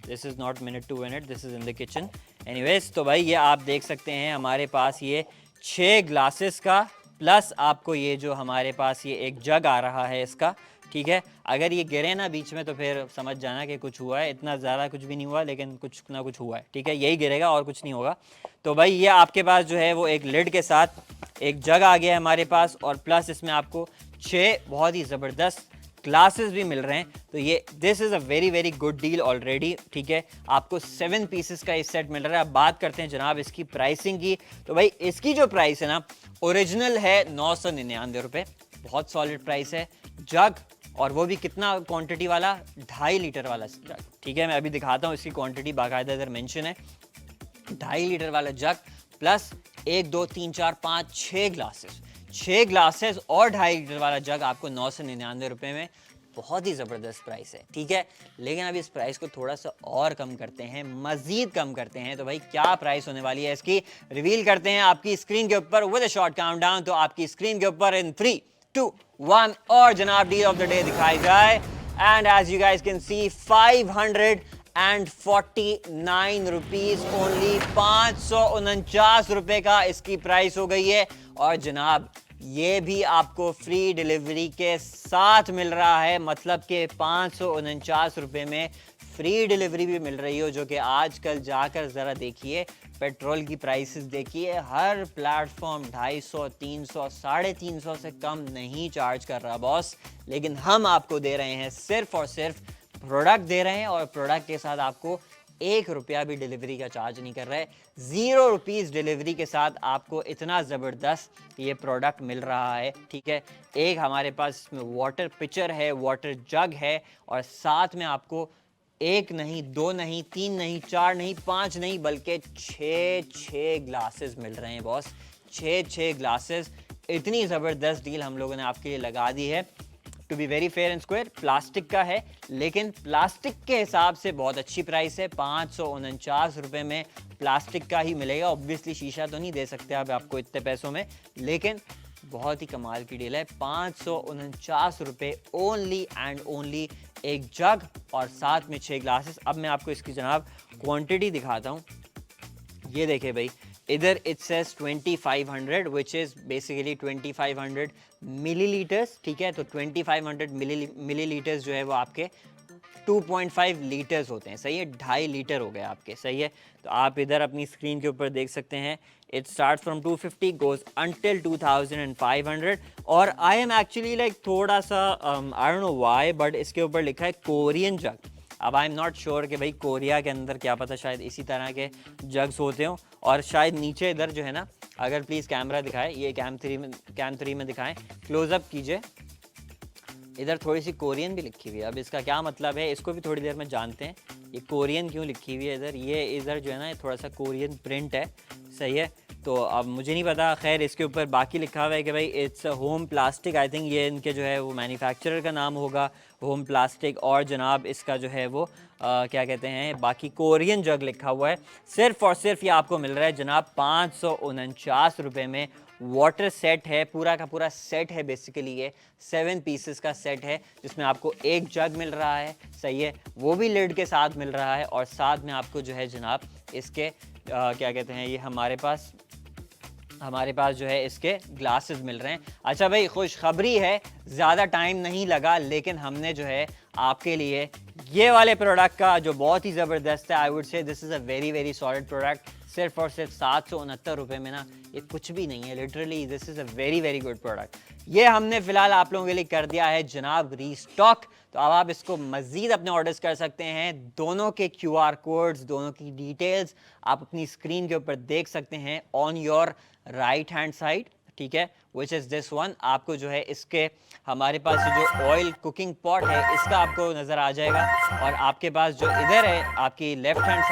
this is not minute to minute, this is in the kitchen. Anyways, तो भाई ये आप देख सकते हैं हमारे पास ये 6 ग्लासेस का, प्लस आपको ये जो हमारे पास ये एक जग आ रहा है इसका, ठीक है। अगर ये गिरे ना बीच में तो फिर समझ जाना कि कुछ हुआ है, इतना ज़्यादा कुछ भी नहीं हुआ, लेकिन कुछ ना कुछ हुआ है, ठीक है। यही गिरेगा और कुछ नहीं होगा। तो भाई ये आपके पास जो है वो एक लिड के साथ एक जग आ गया है हमारे पास, और प्लस इसमें आपको 6 बहुत ही ज़बरदस्त ग्लासेस भी मिल रहे हैं। तो ये this is a very good deal already, ठीक है। आपको 7 पीसेस का इस सेट मिल रहा है। अब बात करते हैं जनाब इसकी प्राइसिंग की। तो भाई इसकी जो प्राइस है ना, ओरिजिनल है 999 रुपये, बहुत सॉलिड प्राइस है। जग, और वो भी कितना क्वांटिटी वाला? 2.5 लीटर वाला जग, ठीक है। मैं अभी दिखाता हूँ इसकी क्वांटिटी, बाकायदा इधर मेंशन है। 2.5 लीटर वाला जग प्लस 1 2 3 4 5 6 ग्लासेस, 6 ग्लासेस और 2.5 लीटर वाला जग आपको 999 रुपये में। बहुत ही ज़बरदस्त प्राइस है, ठीक है। लेकिन अब इस प्राइस को थोड़ा सा और कम करते हैं, मज़ीद कम करते हैं। तो भाई क्या प्राइस होने वाली है इसकी, रिवील करते हैं आपकी स्क्रीन के ऊपर विद अ शॉर्ट काउंटडाउन। तो आपकी स्क्रीन के ऊपर इन 3, 2, 1 और जनाब डील ऑफ द डे दिखाई जाए। And as you guys can see 549 rupees only, 549 रुपए का इसकी प्राइस हो गई है। और जनाब ये भी आपको फ्री डिलीवरी के साथ मिल रहा है, मतलब कि 549 रुपए में फ्री डिलीवरी भी मिल रही हो। जो कि आजकल जाकर ज़रा देखिए पेट्रोल की प्राइसेस देखिए, हर प्लेटफॉर्म 250, 300, 350 से कम नहीं चार्ज कर रहा बॉस। लेकिन हम आपको दे रहे हैं सिर्फ और सिर्फ प्रोडक्ट दे रहे हैं, और प्रोडक्ट के साथ आपको 1 रुपया भी डिलीवरी का चार्ज नहीं कर रहे। 0 रुपीज़ डिलीवरी के साथ आपको इतना ज़बरदस्त ये प्रोडक्ट मिल रहा है, ठीक है। एक हमारे पास इसमें वाटर पिचर है, वाटर जग है, और साथ में आपको 1 नहीं, 2 नहीं, 3 नहीं, 4 नहीं, 5 नहीं, बल्कि 6 ग्लासेस मिल रहे हैं बॉस। 6 ग्लासेस। इतनी ज़बरदस्त डील हम लोगों ने आपके लिए लगा दी है। To be very fair and square, plastic का है, लेकिन प्लास्टिक के हिसाब से बहुत अच्छी प्राइस है। 549 रुपये में प्लास्टिक का ही मिलेगा। ऑब्वियसली शीशा तो नहीं दे सकते आप आपको इतने पैसों में, लेकिन बहुत ही कमाल की डील है। 549 रुपये ओनली एंड ओनली, एक जग और साथ में 6 ग्लासेस। अब मैं आपको इसकी जनाब क्वांटिटी दिखाता हूँ। ये देखे भाई, इधर it says 2500 which is basically 2500 millilitres, ठीक है। तो 2500 मिलीलीटर्स जो है वो आपके 2.5 लीटर्स होते हैं, सही है। 2.5 लीटर हो गए आपके, सही है। तो आप इधर अपनी स्क्रीन के ऊपर देख सकते हैं, it start from 250 goes until 2500। और आई एम एक्चुअली लाइक थोड़ा सा I don't know why, but इसके ऊपर लिखा है कोरियन जग। अब आई एम नॉट श्योर कि भाई कोरिया के अंदर क्या पता शायद इसी तरह के जग्स होते हों। और शायद नीचे इधर जो है ना, अगर प्लीज़ कैमरा दिखाए, ये कैम 3 में दिखाएं, क्लोजअप कीजिए, इधर थोड़ी सी कोरियन भी लिखी हुई है। अब इसका क्या मतलब है इसको भी थोड़ी देर में जानते हैं, ये कोरियन क्यों लिखी हुई है इधर। ये इधर जो है ना थोड़ा सा कोरियन प्रिंट है, सही है। तो अब मुझे नहीं पता, खैर इसके ऊपर बाकी लिखा हुआ है कि भाई its home plastic. I think ये इनके जो है वो मैन्युफैक्चरर का नाम होगा, होम प्लास्टिक। और जनाब इसका जो है वो क्या कहते हैं, बाकी कोरियन जग लिखा हुआ है। सिर्फ और सिर्फ ये आपको मिल रहा है जनाब 549 रुपये में। वाटर सेट है, पूरा का पूरा सेट है, बेसिकली ये 7 पीसेस का सेट है, जिसमें आपको एक जग मिल रहा है, सही है, वो भी लिड के साथ मिल रहा है। और साथ में आपको जो है जनाब इसके क्या कहते हैं, ये हमारे पास जो है इसके ग्लासेस मिल रहे हैं। अच्छा भाई, खुशखबरी है, ज़्यादा टाइम नहीं लगा, लेकिन हमने जो है आपके लिए ये वाले प्रोडक्ट का जो बहुत ही ज़बरदस्त है, I would say this is a very very solid product. सिर्फ और सिर्फ 769 रुपये में ना, ये कुछ भी नहीं है, literally this is a very very good product. ये हमने फ़िलहाल आप लोगों के लिए कर दिया है जनाब रीस्टॉक। तो अब आप इसको मज़ीद अपने ऑर्डर्स कर सकते हैं। दोनों के QR कोड्स, दोनों की डिटेल्स आप अपनी स्क्रीन के ऊपर देख सकते हैं on your right hand side, ठीक है, विच इज़ दिस वन। आपको जो है इसके हमारे पास जो ऑयल कुकिंग पॉट है इसका आपको नज़र आ जाएगा। और आपके पास जो इधर है आपकी लेफ्ट हैंड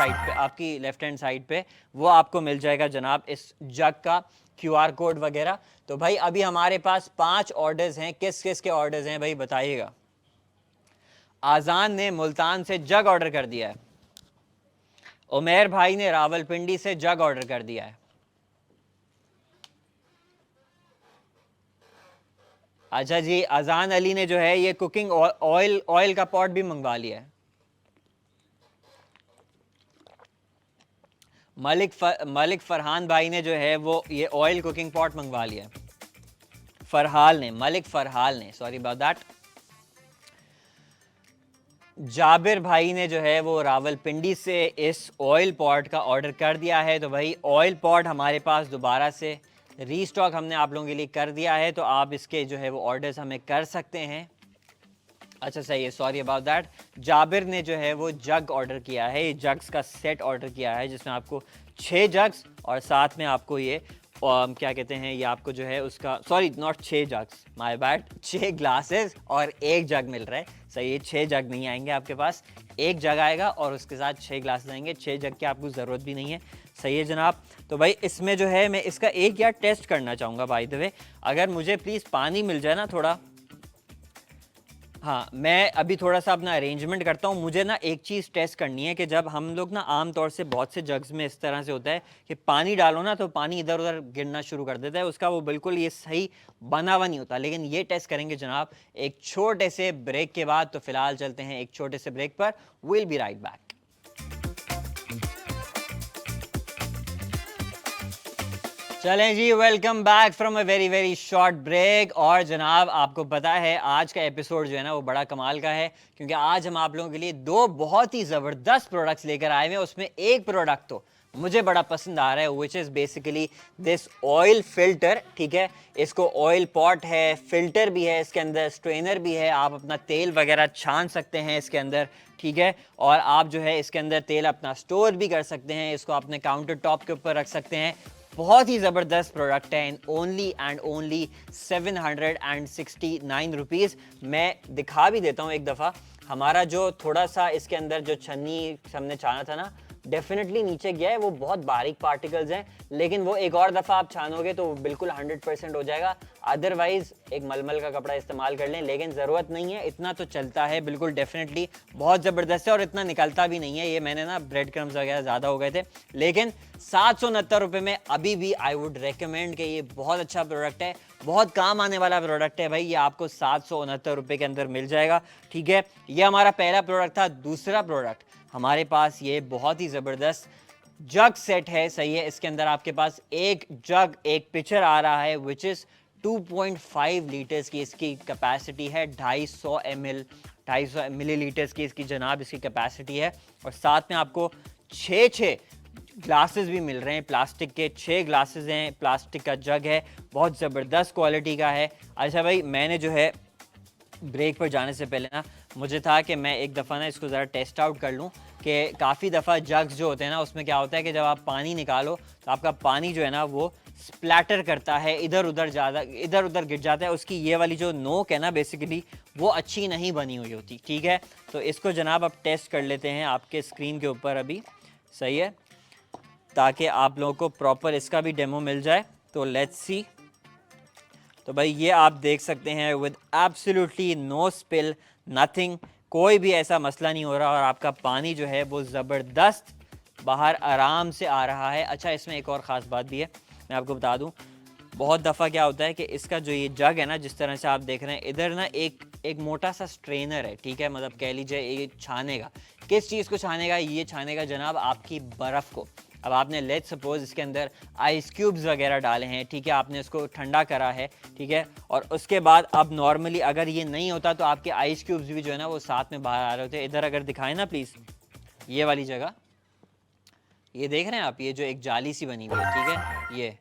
साइड पे वो आपको मिल जाएगा जनाब इस जग का QR कोड वगैरह। तो भाई अभी हमारे पास 5 ऑर्डर्स हैं। किस किस के ऑर्डर्स हैं भाई बताइएगा। आज़ान ने मुल्तान से जग ऑर्डर कर दिया है। उमेर भाई ने रावलपिंडी से जग ऑर्डर कर दिया है। अच्छा जी, अजान अली ने जो है ये कुकिंग ऑयल का पॉट भी मंगवा लिया है। मलिक फरहान भाई ने जो है वो ये ऑयल कुकिंग पॉट मंगवा लिया है। मलिक फरहाल ने, सॉरी अबाउट दैट। जाबिर भाई ने जो है वो रावलपिंडी से इस ऑयल पॉट का ऑर्डर कर दिया है। तो भाई ऑयल पॉट हमारे पास दोबारा से रीस्टॉक हमने आप लोगों के लिए कर दिया है, तो आप इसके जो है वो ऑर्डर्स हमें कर सकते हैं। अच्छा सही है, सॉरी अबाउट दैट। जाबिर ने जो है वो जग ऑर्डर किया है, ये जग्स का सेट ऑर्डर किया है, जिसमें आपको 6 जग्स और साथ में आपको ये क्या कहते हैं, ये आपको जो है उसका, sorry not 6 jugs, my bad, 6 glasses और एक जग मिल रहा है, सही है। 6 जग नहीं आएंगे आपके पास, एक जग आएगा और उसके साथ 6 ग्लासेस आएंगे। 6 जग की आपको ज़रूरत भी नहीं है, सही है जनाब। तो भाई इसमें जो है मैं इसका एक यार टेस्ट करना चाहूँगा बाय द वे, अगर मुझे प्लीज़ पानी मिल जाए ना थोड़ा। हाँ, मैं अभी थोड़ा सा अपना अरेंजमेंट करता हूँ। मुझे ना एक चीज़ टेस्ट करनी है कि जब हम लोग ना आम तौर से बहुत से जग्स में इस तरह से होता है कि पानी डालो ना तो पानी इधर उधर गिरना शुरू कर देता है, उसका वो बिल्कुल ये सही बना हुआ नहीं होता। लेकिन ये टेस्ट करेंगे जनाब एक छोटे से ब्रेक के बाद। तो फिलहाल चलते हैं एक छोटे से ब्रेक पर, विल बी राइट बैक। चलें जी, welcome back from a very very short break. और जनाब आपको पता है आज का एपिसोड जो है ना वो बड़ा कमाल का है, क्योंकि आज हम आप लोगों के लिए दो बहुत ही ज़बरदस्त प्रोडक्ट्स लेकर आए हुए हैं। उसमें एक प्रोडक्ट तो मुझे बड़ा पसंद आ रहा है, which is basically this oil filter. ठीक है, इसको ऑयल पॉट है, फिल्टर भी है, इसके अंदर स्ट्रेनर भी है, आप अपना तेल वगैरह छान सकते हैं इसके अंदर। ठीक है, और आप जो है इसके अंदर तेल अपना स्टोर भी कर सकते हैं, इसको अपने काउंटर टॉप के ऊपर रख सकते हैं। बहुत ही ज़बरदस्त प्रोडक्ट है, ओनली एंड ओनली 769 रुपीज़। मैं दिखा भी देता हूँ एक दफ़ा। हमारा जो थोड़ा सा इसके अंदर जो छन्नी हमने छाना था ना, डेफिनेटली नीचे गया है, वो बहुत बारीक पार्टिकल्स हैं, लेकिन वो एक और दफ़ा आप छानोगे तो बिल्कुल 100% हो जाएगा। अदरवाइज़ एक मलमल का कपड़ा इस्तेमाल कर लें, लेकिन ज़रूरत नहीं है, इतना तो चलता है बिल्कुल डेफिनेटली। बहुत ज़बरदस्त है और इतना निकलता भी नहीं है। ये मैंने ना ब्रेड क्रम्स वगैरह ज़्यादा हो गए थे, लेकिन 769 रुपये में अभी भी आई वुड रिकमेंड कि ये बहुत अच्छा प्रोडक्ट है, बहुत काम आने वाला प्रोडक्ट है भाई। ये आपको 769 रुपये के अंदर मिल जाएगा। ठीक है, ये हमारा पहला प्रोडक्ट था। दूसरा प्रोडक्ट हमारे पास ये बहुत ही ज़बरदस्त जग सेट है। सही है, इसके अंदर आपके पास एक जग, एक पिक्चर आ रहा है, विच इज़ 2.5 लीटर्स की इसकी कैपेसिटी है। 250 मिलीलीटर्स की इसकी जनाब इसकी कैपेसिटी है। और साथ में आपको 6 ग्लासेस भी मिल रहे हैं, प्लास्टिक के 6 ग्लासेस हैं, प्लास्टिक का जग है, बहुत ज़बरदस्त क्वालिटी का है। अच्छा भाई, मैंने जो है ब्रेक पर जाने से पहले ना मुझे था कि मैं एक दफ़ा ना इसको ज़रा टेस्ट आउट कर लूँ कि काफ़ी दफ़ा जग्स जो होते हैं ना उसमें क्या होता है कि जब आप पानी निकालो तो आपका पानी जो है ना वो स्प्लैटर करता है, इधर उधर गिर जाता है। उसकी ये वाली जो नोक है ना बेसिकली वो अच्छी नहीं बनी हुई होती। ठीक है, तो इसको जनाब आप टेस्ट कर लेते हैं आपके स्क्रीन के ऊपर अभी। सही है, ताकि आप लोगों को प्रॉपर इसका भी डेमो मिल जाए। तो लेट्स सी। तो भाई ये आप देख सकते हैं with absolutely no spill, nothing, कोई भी ऐसा मसला नहीं हो रहा और आपका पानी जो है वो ज़बरदस्त बाहर आराम से आ रहा है। अच्छा, इसमें एक और ख़ास बात भी है, मैं आपको बता दूं। बहुत दफ़ा क्या होता है कि इसका जो ये जग है ना, जिस तरह से आप देख रहे हैं, इधर ना एक मोटा सा स्ट्रेनर है। ठीक है, मतलब कह लीजिए ये छानेगा, किस चीज़ को छानेगा? ये छानेगा जनाब आपकी बर्फ़ को। अब आपने लेट सपोज इसके अंदर आइस क्यूब्स वगैरह डाले हैं, ठीक है, आपने इसको ठंडा करा है, ठीक है, और उसके बाद अब नॉर्मली अगर ये नहीं होता तो आपके आइस क्यूब्स भी जो है ना वो साथ में बाहर आ रहे होते। इधर अगर दिखाएं ना प्लीज़, ये वाली जगह, ये देख रहे हैं आप, ये जो एक जाली सी बनी हुई है, ठीक है, ये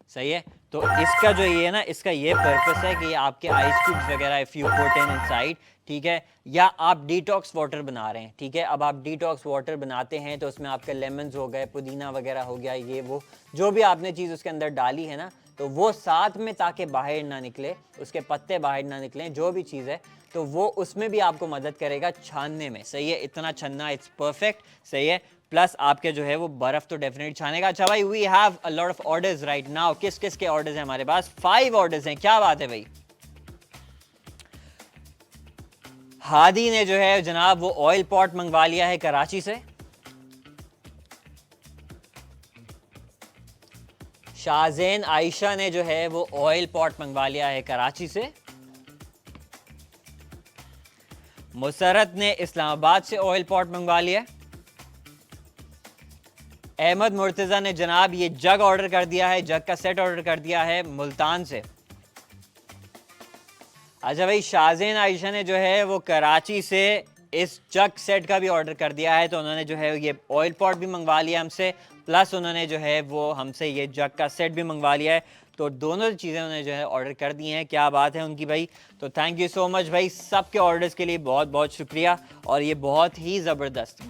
सही है। तो इसका जो ये है ना, इसका ये पर्पस है कि ये आपके आइस क्यूब्स वगैरह if you put in inside, ठीक है, या आप डिटॉक्स वाटर बना रहे हैं, ठीक है, अब आप डिटॉक्स वाटर बनाते हैं तो उसमें आपके लेमन्स हो गए, पुदीना वगैरह हो गया, ये वो जो भी आपने चीज़ उसके अंदर डाली है ना, तो वो साथ में ताकि बाहर ना निकले, उसके पत्ते बाहर ना निकलें, जो भी चीज़ है, तो वो उसमें भी आपको मदद करेगा छानने में। सही है, इतना छन्ना, इट्स परफेक्ट। सही है, प्लस आपके जो है वो बर्फ तो डेफिनेटली छानेगा। अच्छा भाई, we have a lot of orders right now. किस किस के ऑर्डर्स हैं हमारे पास? 5 ऑर्डर्स हैं। क्या बात है भाई। हादी ने जो है जनाब वो ऑयल पॉट मंगवा लिया है कराची से। शाहजेन आयशा ने जो है वो ऑयल पॉट मंगवा लिया है कराची से। मुसरत ने इस्लामाबाद से ऑयल पॉट मंगवा लिया। अहमद मुर्तज़ा ने जनाब ये जग ऑर्डर कर दिया है, जग का सेट ऑर्डर कर दिया है मुल्तान से। अच्छा भाई, शाहजेन आयशा ने जो है वो कराची से इस जग सेट का भी ऑर्डर कर दिया है, तो उन्होंने जो है ये ऑयल पॉट भी मंगवा लिया हमसे, प्लस उन्होंने जो है वो हमसे ये जग का सेट भी मंगवा लिया है। तो दोनों चीज़ें उन्होंने जो है ऑर्डर कर दी हैं। क्या बात है उनकी भाई। तो थैंक यू सो मच भाई, सबके ऑर्डर्स के लिए बहुत बहुत शुक्रिया। और ये बहुत ही ज़बरदस्त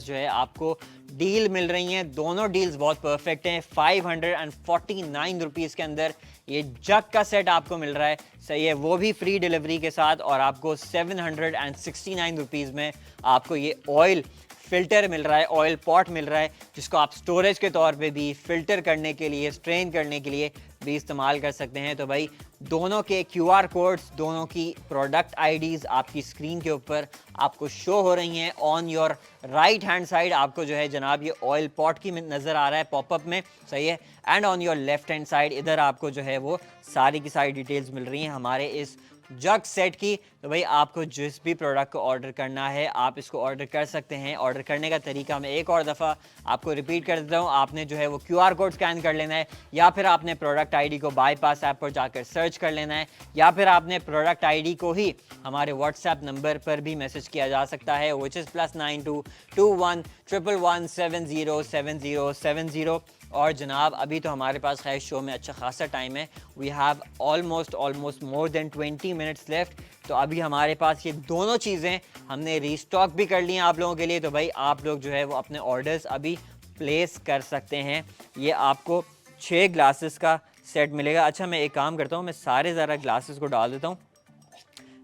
जो है आपको डील मिल रही हैं। दोनों डील्स बहुत परफेक्ट हैं। 549 रुपीज़ के अंदर ये जग का सेट आपको मिल रहा है। सही है, वो भी फ्री डिलीवरी के साथ, और आपको 769 रुपीज़ में आपको ये ऑयल फ़िल्टर मिल रहा है, ऑयल पॉट मिल रहा है, जिसको आप स्टोरेज के तौर पे भी, फ़िल्टर करने के लिए, स्ट्रेन करने के लिए भी इस्तेमाल कर सकते हैं। तो भाई दोनों के QR कोड्स, दोनों की प्रोडक्ट आईडीज़ आपकी स्क्रीन के ऊपर आपको शो हो रही हैं। On your right hand side आपको जो है जनाब ये ऑयल पॉट की नज़र आ रहा है पॉपअप में, सही है। And on your left hand side इधर आपको जो है वो सारी की सारी डिटेल्स मिल रही हैं हमारे इस जग सेट की। तो भाई आपको जिस भी प्रोडक्ट को ऑर्डर करना है आप इसको ऑर्डर कर सकते हैं। ऑर्डर करने का तरीका मैं एक और दफ़ा आपको रिपीट कर देता हूँ। आपने जो है वो QR कोड स्कैन कर लेना है, या फिर आपने प्रोडक्ट आईडी को बाईपास ऐप पर जाकर सर्च कर लेना है, या फिर आपने प्रोडक्ट आईडी को ही हमारे व्हाट्सएप नंबर पर भी मैसेज किया जा सकता है, विच इज़ +92 21 111 707070। और जनाब अभी तो हमारे पास खैर शो में अच्छा खासा टाइम है। We have almost more than 20 minutes left. तो अभी हमारे पास ये दोनों चीज़ें हमने रीस्टॉक भी कर ली हैं आप लोगों के लिए। तो भाई आप लोग जो है वो अपने ऑर्डर्स अभी प्लेस कर सकते हैं। ये आपको 6 ग्लासेस का सेट मिलेगा। अच्छा मैं एक काम करता हूँ, मैं सारे ज़रा ग्लासेस को डाल देता हूँ।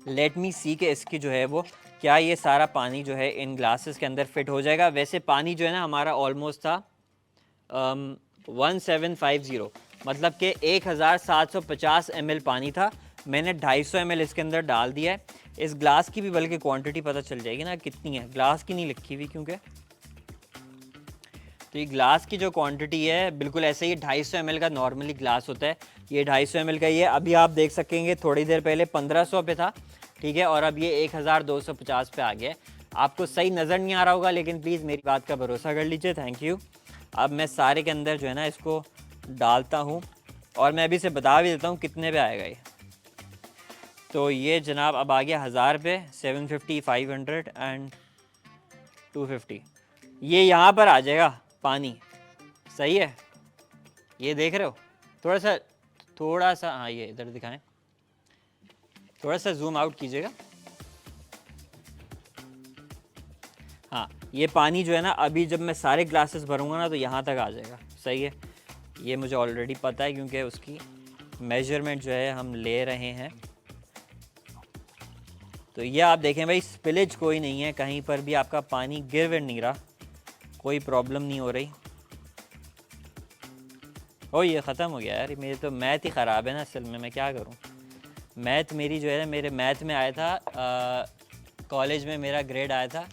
लेट मी सी के इसकी जो है वो क्या ये सारा पानी जो है इन ग्लासेस के अंदर फिट हो जाएगा। वैसे पानी जो है ना हमारा ऑलमोस्ट था 1750, मतलब कि 1750 ml पानी था। मैंने 250 ml इसके अंदर डाल दिया है। इस ग्लास की भी बल्कि क्वांटिटी पता चल जाएगी ना कितनी है, ग्लास की नहीं लिखी हुई क्योंकि। तो ये ग्लास की जो क्वांटिटी है बिल्कुल ऐसे ही 250 ml का नॉर्मली ग्लास होता है, ये 250 ml का ही है। अभी आप देख सकेंगे थोड़ी देर पहले 1500 पे था, ठीक है, और अब ये 1250 पे आ गया है। आपको सही नज़र नहीं आ रहा होगा लेकिन प्लीज़ मेरी बात का भरोसा कर लीजिए, थैंक यू। अब मैं सारे के अंदर जो है ना इसको डालता हूँ और मैं अभी से बता भी देता हूँ कितने पे आएगा ये। तो ये जनाब अब आ गया 1000 पे, 750, 500 एंड 250। ये यहाँ पर आ जाएगा पानी, सही है। ये देख रहे हो, थोड़ा सा हाँ ये इधर दिखाएं, थोड़ा सा जूम आउट कीजिएगा। हाँ ये पानी जो है ना अभी जब मैं सारे ग्लासेस भरूंगा ना तो यहाँ तक आ जाएगा, सही है। ये मुझे ऑलरेडी पता है क्योंकि उसकी मेजरमेंट जो है हम ले रहे हैं। तो ये आप देखें भाई स्पिलेज कोई नहीं है, कहीं पर भी आपका पानी गिर विर नहीं रहा, कोई प्रॉब्लम नहीं हो रही। ओ ये ख़त्म हो गया यार, मेरी तो मैथ ही ख़राब है ना असल में, मैं क्या करूँ। मैथ मेरी जो है ना, मेरे मैथ में आया था कॉलेज में मेरा ग्रेड आया था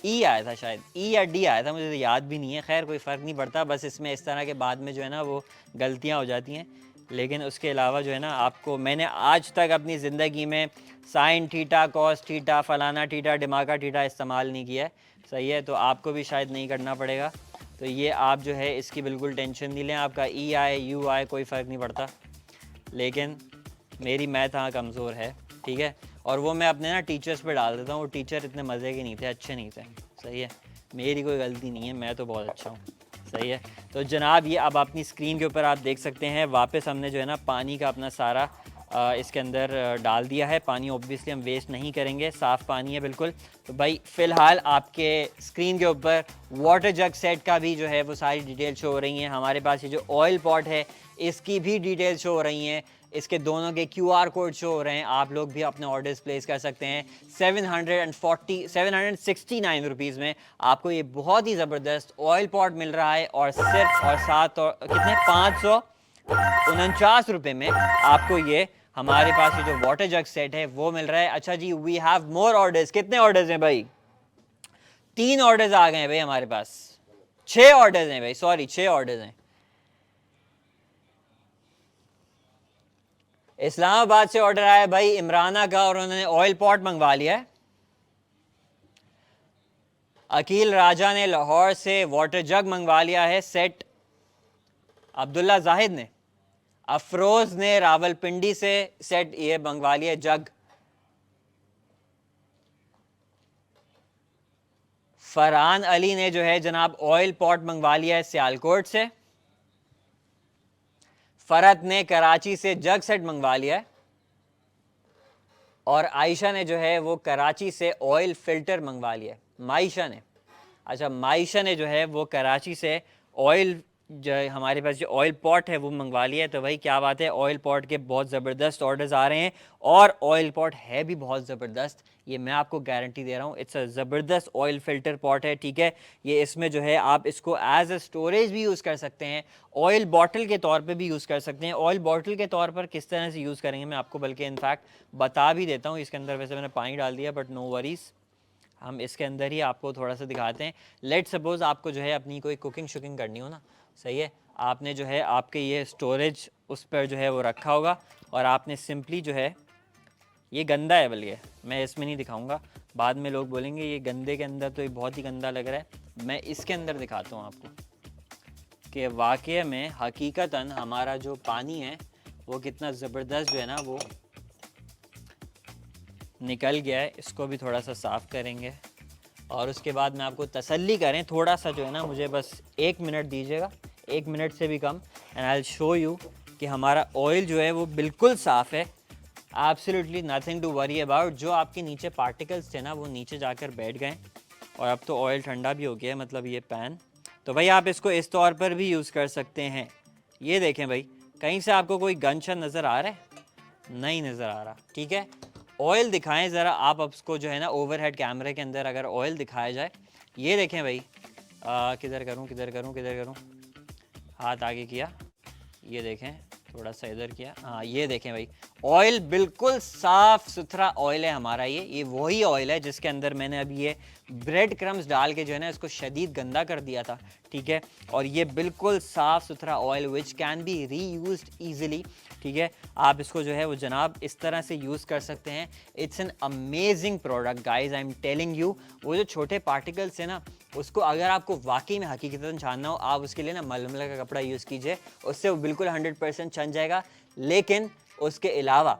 ई आया था, शायद ई या डी आया था, मुझे तो याद भी नहीं है। खैर कोई फ़र्क नहीं पड़ता, बस इसमें इस तरह के बाद में जो है ना वो गलतियाँ हो जाती हैं। लेकिन उसके अलावा जो है ना आपको, मैंने आज तक अपनी ज़िंदगी में साइन थीटा, कॉस थीटा, फलाना थीटा, दिमागा थीटा इस्तेमाल नहीं किया है, सही है। तो आपको भी शायद नहीं करना पड़ेगा। तो ये आप जो है इसकी बिल्कुल टेंशन नहीं लें, आपका ई आए यू आए कोई फ़र्क नहीं पड़ता। लेकिन मेरी मैथ हाँ कमज़ोर है, ठीक है। और वो मैं अपने ना टीचर्स पे डाल देता हूँ, वो टीचर इतने मज़े के नहीं थे, अच्छे नहीं थे, सही है। मेरी कोई गलती नहीं है, मैं तो बहुत अच्छा हूँ, सही है। तो जनाब ये अब अपनी स्क्रीन के ऊपर आप देख सकते हैं, वापस हमने जो है ना पानी का अपना सारा इसके अंदर डाल दिया है। पानी ऑब्वियसली हम वेस्ट नहीं करेंगे, साफ़ पानी है बिल्कुल। तो भाई फ़िलहाल आपके स्क्रीन के ऊपर वाटर जग सेट का भी जो है वो सारी डिटेल शो हो रही हैं। हमारे पास ये जो ऑयल पॉट है इसकी भी डिटेल शो हो रही हैं, इसके दोनों के QR कोड शो हो रहे हैं। आप लोग भी अपने ऑर्डर्स प्लेस कर सकते हैं। 769 रुपीज़ में आपको ये बहुत ही ज़बरदस्त ऑयल पॉट मिल रहा है, और सिर्फ और सात और कितने 549 रुपये में आपको ये हमारे पास ये जो वाटर जग सेट है वो मिल रहा है। अच्छा जी, वी हैव मोर ऑर्डर्स। कितने ऑर्डर्स हैं भाई? 3 ऑर्डर्स आ गए हैं भाई हमारे पास, 6 ऑर्डर्स हैं भाई, सॉरी 6 ऑर्डर्स हैं। इस्लामाबाद से ऑर्डर आया भाई इमराना का, और उन्होंने ऑयल पॉट मंगवा लिया है। अकील राजा ने लाहौर से वाटर जग मंगवा लिया है सेट। अब्दुल्ला जाहिद ने, अफरोज ने रावलपिंडी से सेट ये मंगवा लिया जग। फरहान अली ने जो है जनाब ऑयल पॉट मंगवा लिया है सियालकोट से। फरत ने कराची से जग सेट मंगवा लिया है, और आयशा ने जो है वो कराची से ऑयल फिल्टर मंगवा लिया है। मायशा ने, अच्छा मायशा ने जो है वो कराची से ऑयल जो हमारे पास जो ऑयल पॉट है वो मंगवा लिया है। तो भाई क्या बात है, ऑयल पॉट के बहुत ज़बरदस्त ऑर्डर्स आ रहे हैं और ऑयल पॉट है भी बहुत ज़बरदस्त, ये मैं आपको गारंटी दे रहा हूँ। इट्स अ ज़बरदस्त ऑयल फिल्टर पॉट है, ठीक है। ये इसमें जो है आप इसको एज अ स्टोरेज भी यूज़ कर सकते हैं, ऑयल बॉटल के तौर पे भी यूज़ कर सकते हैं। ऑयल बॉटल के तौर पर किस तरह से यूज़ करेंगे मैं आपको बल्कि इनफैक्ट बता भी देता हूँ। इसके अंदर वैसे मैंने पानी डाल दिया, बट नो वरीज़, हम इसके अंदर ही आपको थोड़ा सा दिखाते हैं। लेट सपोज़ आपको जो है अपनी कोई कुकिंग शुकिंग करनी हो ना, सही है, आपने जो है आपके ये स्टोरेज उस पर जो है वो रखा होगा और आपने सिंपली जो है, ये गंदा है बल्कि, मैं इसमें नहीं दिखाऊंगा, बाद में लोग बोलेंगे ये गंदे के अंदर तो ये बहुत ही गंदा लग रहा है। मैं इसके अंदर दिखाता हूँ आपको कि वाकई में हकीकतन हमारा जो पानी है वो कितना ज़बरदस्त जो है ना वो निकल गया है। इसको भी थोड़ा सा साफ़ करेंगे और उसके बाद मैं आपको तसल्ली करें थोड़ा सा जो है ना, मुझे बस 1 मिनट दीजिएगा, 1 मिनट से भी कम, and I will show you कि हमारा ऑयल जो है वो बिल्कुल साफ़ है। Absolutely nothing to worry about. जो आपके नीचे पार्टिकल्स थे ना वो नीचे जाकर बैठ गए और अब तो ऑयल ठंडा भी हो गया है, मतलब ये पैन। तो भाई आप इसको इस तौर पर भी यूज़ कर सकते हैं। ये देखें भाई, कहीं से आपको कोई गनशन नज़र आ रहा है? नहीं नज़र आ रहा, ठीक है। ऑयल दिखाएं ज़रा आप उसको जो है ना, ओवरहेड कैमरे के अंदर अगर ऑयल दिखाया जाए, ये देखें भाई, किधर करूं किधर करूं किधर करूं, हाथ आगे किया, ये देखें, थोड़ा सा इधर किया, हाँ ये देखें भाई, ऑयल बिल्कुल साफ़ सुथरा ऑयल है हमारा। ये वही ऑयल है जिसके अंदर मैंने अभी ये ब्रेड क्रम्स डाल के जो है ना इसको शदीद गंदा कर दिया था, ठीक है। और ये बिल्कुल साफ़ सुथरा ऑयल विच कैन बी री यूज्ड ईजिली, ठीक है। आप इसको जो है वो जनाब इस तरह से यूज़ कर सकते हैं। It's an amazing product guys, I am telling you. वो जो छोटे पार्टिकल्स है ना, उसको अगर आपको वाकई में हकीकतन छानना हो, आप उसके लिए ना मलमला का कपड़ा यूज़ कीजिए, उससे वो बिल्कुल 100% छन जाएगा। लेकिन उसके अलावा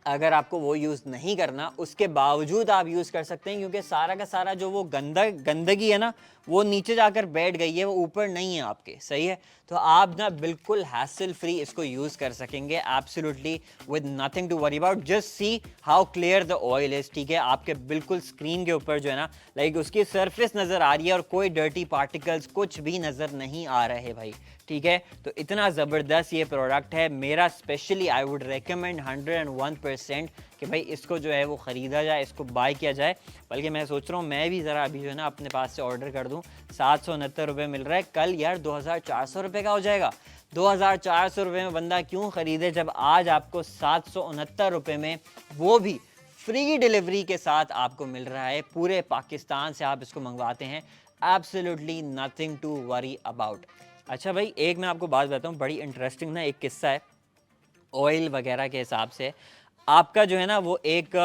अगर आपको वो यूज़ नहीं करना, उसके बावजूद आप यूज़ कर सकते हैं, क्योंकि सारा का सारा जो वो गंदगी है ना वो नीचे जाकर बैठ गई है, वो ऊपर नहीं है आपके, सही है। तो आप ना बिल्कुल हैसल फ्री इसको यूज़ कर सकेंगे, absolutely with nothing to worry about. Just see how clear the oil is, ठीक है। आपके बिल्कुल स्क्रीन के ऊपर जो है ना, लाइक उसकी सरफेस नज़र आ रही है और कोई डर्टी पार्टिकल्स कुछ भी नज़र नहीं आ रहे भाई, ठीक है। तो इतना ज़बरदस्त ये प्रोडक्ट है, मेरा स्पेशली आई वुड रेकमेंड 101% कि भाई इसको जो है वो ख़रीदा जाए, इसको बाय किया जाए। बल्कि मैं सोच रहा हूँ मैं भी ज़रा अभी जो है ना अपने पास से ऑर्डर कर दूँ। 769 रुपये मिल रहा है, कल यार 2400 रुपये का हो जाएगा। 2400 रुपये में बंदा क्यों ख़रीदे जब आज आपको 769 रुपये में, वो भी फ्री डिलीवरी के साथ आपको मिल रहा है। पूरे पाकिस्तान से आप इसको मंगवाते हैं, absolutely nothing to worry about. अच्छा भाई, एक मैं आपको बात बताता हूँ, बड़ी इंटरेस्टिंग ना एक किस्सा है ऑयल वगैरह के हिसाब से। आपका जो है ना वो एक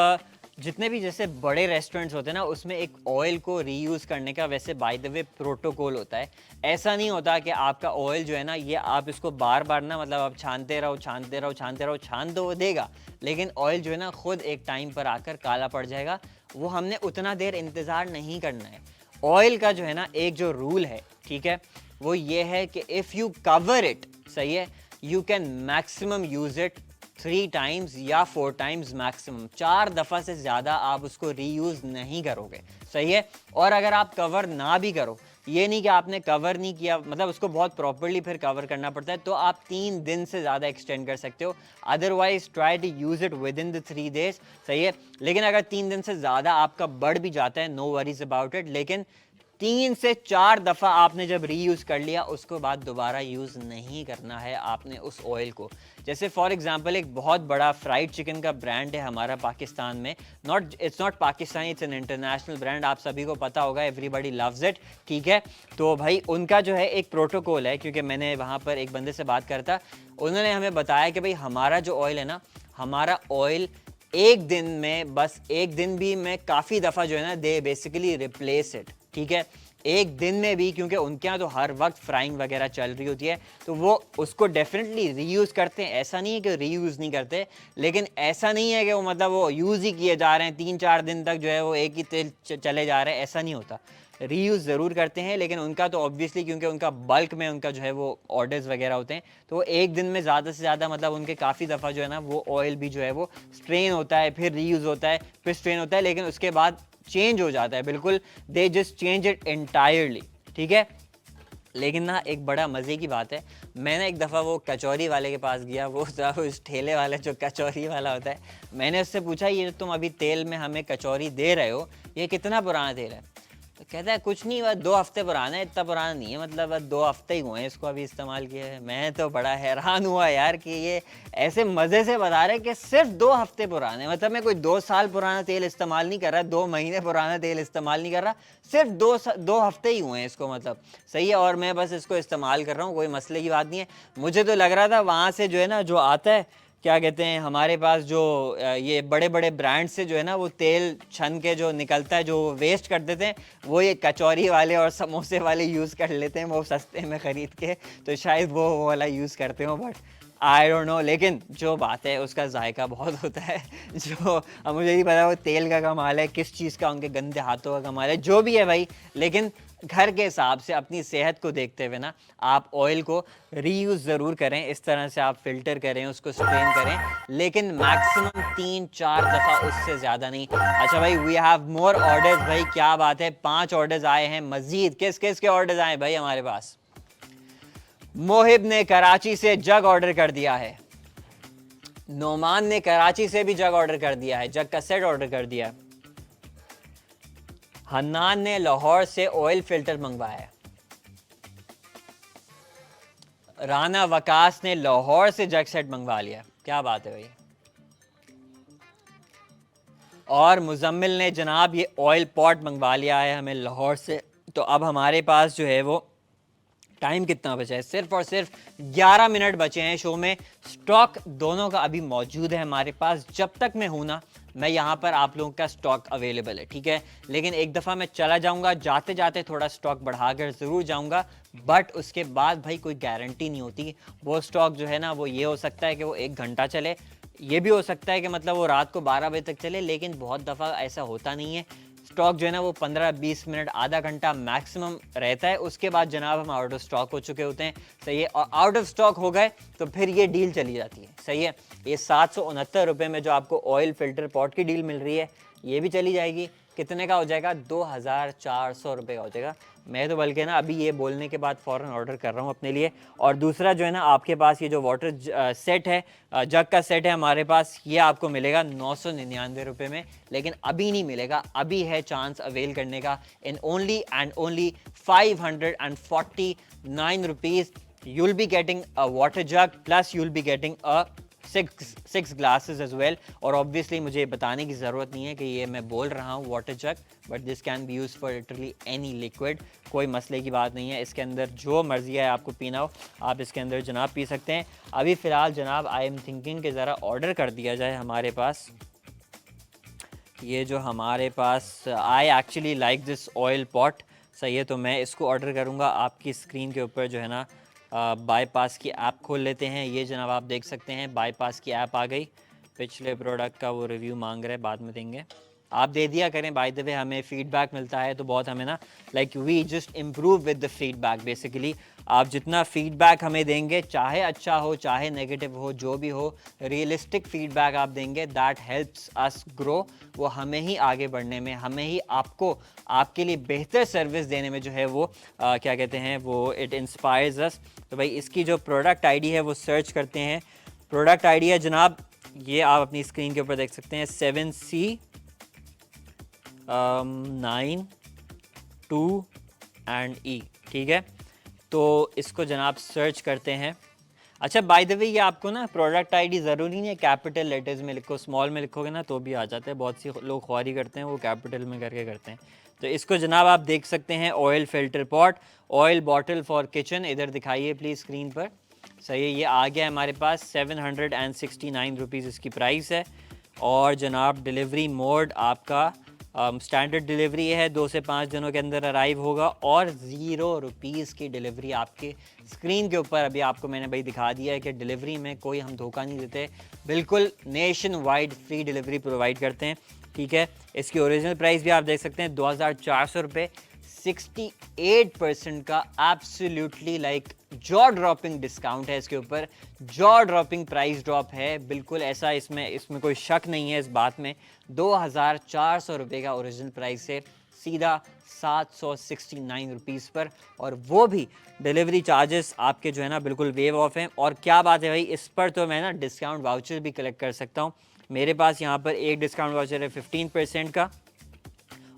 जितने भी जैसे बड़े रेस्टोरेंट्स होते हैं ना, उसमें एक ऑयल को रीयूज़ करने का वैसे बाय द वे प्रोटोकॉल होता है। ऐसा नहीं होता कि आपका ऑयल जो है ना, ये आप इसको बार बार ना, मतलब आप छानते रहो छानते रहो छानते रहो, छान तो वो देगा, लेकिन ऑयल जो है ना खुद एक टाइम पर आकर काला पड़ जाएगा। वो हमने उतना देर इंतज़ार नहीं करना है। ऑयल का जो है ना एक जो रूल है, ठीक है, वो ये है कि इफ़ यू कवर इट, सही है, you can maximum use it 3 times या 4 टाइम्स मैक्सिमम। 4 दफ़ा से ज़्यादा आप उसको रीयूज़ नहीं करोगे, सही है। और अगर आप कवर ना भी करो, ये नहीं कि आपने कवर नहीं किया, मतलब उसको बहुत प्रॉपरली फिर कवर करना पड़ता है, तो आप 3 दिन से ज़्यादा एक्सटेंड कर सकते हो। Otherwise try to use it within the 3 days, सही है। लेकिन अगर 3 दिन से ज़्यादा आपका बढ़ भी जाता है, नो वरीज अबाउट इट, लेकिन 3 से 4 दफ़ा आपने जब रीयूज़ कर लिया, उसको बाद दोबारा यूज़ नहीं करना है आपने उस ऑयल को। जैसे फॉर एग्जांपल एक बहुत बड़ा फ्राइड चिकन का ब्रांड है हमारा पाकिस्तान में, it's not Pakistani, it's an international brand, आप सभी को पता होगा, एवरीबॉडी लव्स इट, ठीक है। तो भाई उनका जो है एक प्रोटोकॉल है, क्योंकि मैंने वहाँ पर एक बंदे से बात करता, उन्होंने हमें बताया कि भाई हमारा जो ऑयल है ना, हमारा ऑयल एक दिन में, बस एक दिन भी में काफ़ी दफ़ा जो है ना दे बेसिकली रिप्लेस इट, ठीक है। एक दिन में भी, क्योंकि उनके यहाँ तो हर वक्त फ्राइंग वगैरह चल रही होती है, तो वो उसको डेफिनेटली रीयूज़ करते हैं। ऐसा नहीं है कि रीयूज़ नहीं करते, लेकिन ऐसा नहीं है कि वो मतलब वो यूज़ ही किए जा रहे हैं 3-4 दिन तक जो है वो एक ही तेल चले जा रहे हैं, ऐसा नहीं होता। रीयूज़ ज़रूर करते हैं, लेकिन उनका तो ऑब्वियसली क्योंकि उनका बल्क में उनका जो है वो ऑर्डर्स वगैरह होते हैं, तो वो एक दिन में ज़्यादा से ज़्यादा, मतलब उनके काफ़ी दफ़ा जो है ना वो ऑयल भी जो है वो स्ट्रेन होता है, फिर रीयूज़ होता है, फिर स्ट्रेन होता है, लेकिन उसके बाद चेंज हो जाता है बिल्कुल। They just change it entirely, ठीक है। लेकिन ना एक बड़ा मज़े की बात है, मैंने एक दफ़ा वो कचौरी वाले के पास गया, वो था उस ठेले वाले जो कचौरी वाला होता है। मैंने उससे पूछा, ये तुम अभी तेल में हमें कचौरी दे रहे हो, ये कितना पुराना तेल है? तो कहता है कुछ नहीं, बस 2 हफ्ते पुराना है, इतना पुराना नहीं है, मतलब बस 2 हफ्ते ही हुए हैं इसको अभी इस्तेमाल किए हैं। मैं तो बड़ा हैरान हुआ यार कि ये ऐसे मज़े से बता रहे हैं कि सिर्फ 2 हफ्ते पुराने, मतलब मैं कोई 2 साल पुराना तेल इस्तेमाल नहीं कर रहा, 2 महीने पुराना तेल इस्तेमाल नहीं कर रहा, सिर्फ 2 हफ्ते ही हुए हैं इसको, मतलब सही है। और मैं बस इसको इस्तेमाल कर रहा हूँ, कोई मसले की बात नहीं है। मुझे तो लग रहा था वहाँ से जो है ना, जो आता है क्या कहते हैं हमारे पास जो ये बड़े बड़े ब्रांड से जो है ना वो तेल छन के जो निकलता है, जो वेस्ट कर देते हैं, वो ये कचौरी वाले और समोसे वाले यूज़ कर लेते हैं वो सस्ते में ख़रीद के, तो शायद वो वाला यूज़ करते हो, बट आई डोंट नो। लेकिन जो बात है उसका जायका बहुत होता है। जो अब मुझे नहीं पता वो तेल का कमाल है, किस चीज़ का, उनके गंदे हाथों का कमाल है, जो भी है भाई, लेकिन घर के हिसाब से अपनी सेहत को देखते हुए ना आप ऑयल को रीयूज़ ज़रूर करें, इस तरह से आप फ़िल्टर करें, उसको स्ट्रेन करें, लेकिन मैक्सिमम 3-4 दफ़ा, उससे ज़्यादा नहीं। अच्छा भाई, वी हैव मोर ऑर्डर्स भाई, क्या बात है, 5 ऑर्डर्स आए हैं मज़ीद। किस किस के ऑर्डर्स आए भाई हमारे पास? मोहिब ने कराची से जग ऑर्डर कर दिया है, नोमान ने कराची से भी जग ऑर्डर कर दिया है, जग का सेट ऑर्डर कर दिया है। हन्नान ने लाहौर से ऑयल फिल्टर मंगवाया है। राना वकास ने लाहौर से जग सेट मंगवा लिया, क्या बात है भाई। और मुजम्मिल ने जनाब ये ऑयल पॉट मंगवा लिया है हमें लाहौर से। तो अब हमारे पास जो है वो टाइम कितना बचा है, सिर्फ और सिर्फ 11 मिनट बचे हैं शो में। स्टॉक दोनों का अभी मौजूद है हमारे पास, जब तक मैं हूं ना, मैं यहाँ पर आप लोगों का स्टॉक अवेलेबल है, ठीक है। लेकिन एक दफ़ा मैं चला जाऊँगा, जाते जाते थोड़ा स्टॉक बढ़ाकर ज़रूर जाऊँगा, बट उसके बाद भाई कोई गारंटी नहीं होती। वो स्टॉक जो है ना, वो ये हो सकता है कि वो 1 घंटा चले, ये भी हो सकता है कि मतलब वो रात को 12 बजे तक चले, लेकिन बहुत दफ़ा ऐसा होता नहीं है। स्टॉक जो है ना वो 15-20 मिनट, आधा घंटा मैक्सिमम रहता है, उसके बाद जनाब हम आउट ऑफ स्टॉक हो चुके होते हैं, सही है। और आउट ऑफ स्टॉक हो गए तो फिर ये डील चली जाती है, सही है। ये 769 रुपये में जो आपको ऑयल फिल्टर पॉट की डील मिल रही है, ये भी चली जाएगी। कितने का हो जाएगा? 2400 रुपये का हो जाएगा। मैं तो बल्कि ना अभी ये बोलने के बाद फ़ौरन ऑर्डर कर रहा हूँ अपने लिए। और दूसरा जो है ना, आपके पास ये जो वाटर सेट है, जग का सेट है हमारे पास, ये आपको मिलेगा 999 रुपये में, लेकिन अभी नहीं मिलेगा, अभी है चांस अवेल करने का। In only and only 549 rupees you will be getting a water jug, plus you will be getting a 6 glasses as well. और ऑब्वियसली मुझे बताने की ज़रूरत नहीं है कि ये मैं बोल रहा हूँ water jug, but this can be use for literally any liquid, कोई मसले की बात नहीं है। इसके अंदर जो मर्ज़ी है आपको पीना हो, आप इसके अंदर जनाब पी सकते हैं। अभी फ़िलहाल जनाब आई एम थिंकिंग कि ज़रा ऑर्डर कर दिया जाए हमारे पास। ये जो हमारे पास, I actually like this oil pot, सही है, तो मैं इसको ऑर्डर करूँगा। आपकी स्क्रीन के ऊपर जो है ना बाईपास की ऐप खोल लेते हैं। ये जनाब आप देख सकते हैं बाईपास की ऐप आ गई। पिछले प्रोडक्ट का वो रिव्यू मांग रहे हैं, बाद में देंगे, आप दे दिया करें। बाय द वे हमें फीडबैक मिलता है तो बहुत हमें ना, like we just improve with the feedback basically. आप जितना फीडबैक हमें देंगे, चाहे अच्छा हो चाहे नेगेटिव हो, जो भी हो, रियलिस्टिक फीडबैक आप देंगे, दैट हेल्प्स अस ग्रो। वो हमें ही आगे बढ़ने में, हमें ही आपको, आपके लिए बेहतर सर्विस देने में जो है वो क्या कहते हैं वो, इट इंस्पायर्स अस। तो भाई इसकी जो प्रोडक्ट आईडी है वो सर्च करते हैं। प्रोडक्ट आईडी है जनाब, ये आप अपनी स्क्रीन के ऊपर देख सकते हैं, 7C9 2 ठीक है। तो इसको जनाब सर्च करते हैं। अच्छा बाय द वे, ये आपको ना प्रोडक्ट आईडी ज़रूरी नहीं है कैपिटल लेटर्स में लिखो, स्मॉल में लिखोगे ना तो भी आ जाता है। बहुत सी लोग ख्वारी करते हैं, वो कैपिटल में करके करते हैं। तो इसको जनाब आप देख सकते हैं, oil filter pot, oil bottle for kitchen, इधर दिखाइए प्लीज़ स्क्रीन पर, सही है। ये आ गया हमारे पास, 769 रुपीज़ इसकी प्राइस है। और जनाब डिलीवरी मोड आपका स्टैंडर्ड डिलीवरी है, 2 से 5 दिनों के अंदर अराइव होगा। और 0 रुपीज़ की डिलीवरी आपके स्क्रीन के ऊपर अभी आपको मैंने भाई दिखा दिया है कि डिलीवरी में कोई हम धोखा नहीं देते, बिल्कुल nation wide free delivery provide करते हैं, ठीक है। इसकी ओरिजिनल प्राइस भी आप देख सकते हैं 2400 रुपये, 68% का absolutely like jaw dropping discount है इसके ऊपर, जॉ ड्रॉपिंग प्राइस ड्रॉप है, बिल्कुल ऐसा, इसमें कोई शक नहीं है इस बात में। 2400 रुपये का ओरिजिनल प्राइस है, सीधा 769 रुपीज़ पर, और वो भी डिलीवरी चार्जेस आपके जो है ना बिल्कुल वेव ऑफ हैं। और क्या बात है भाई, इस पर तो मैं ना डिस्काउंट वाउचर भी कलेक्ट कर सकता हूँ। मेरे पास यहाँ पर एक डिस्काउंट वाउचर है 15% का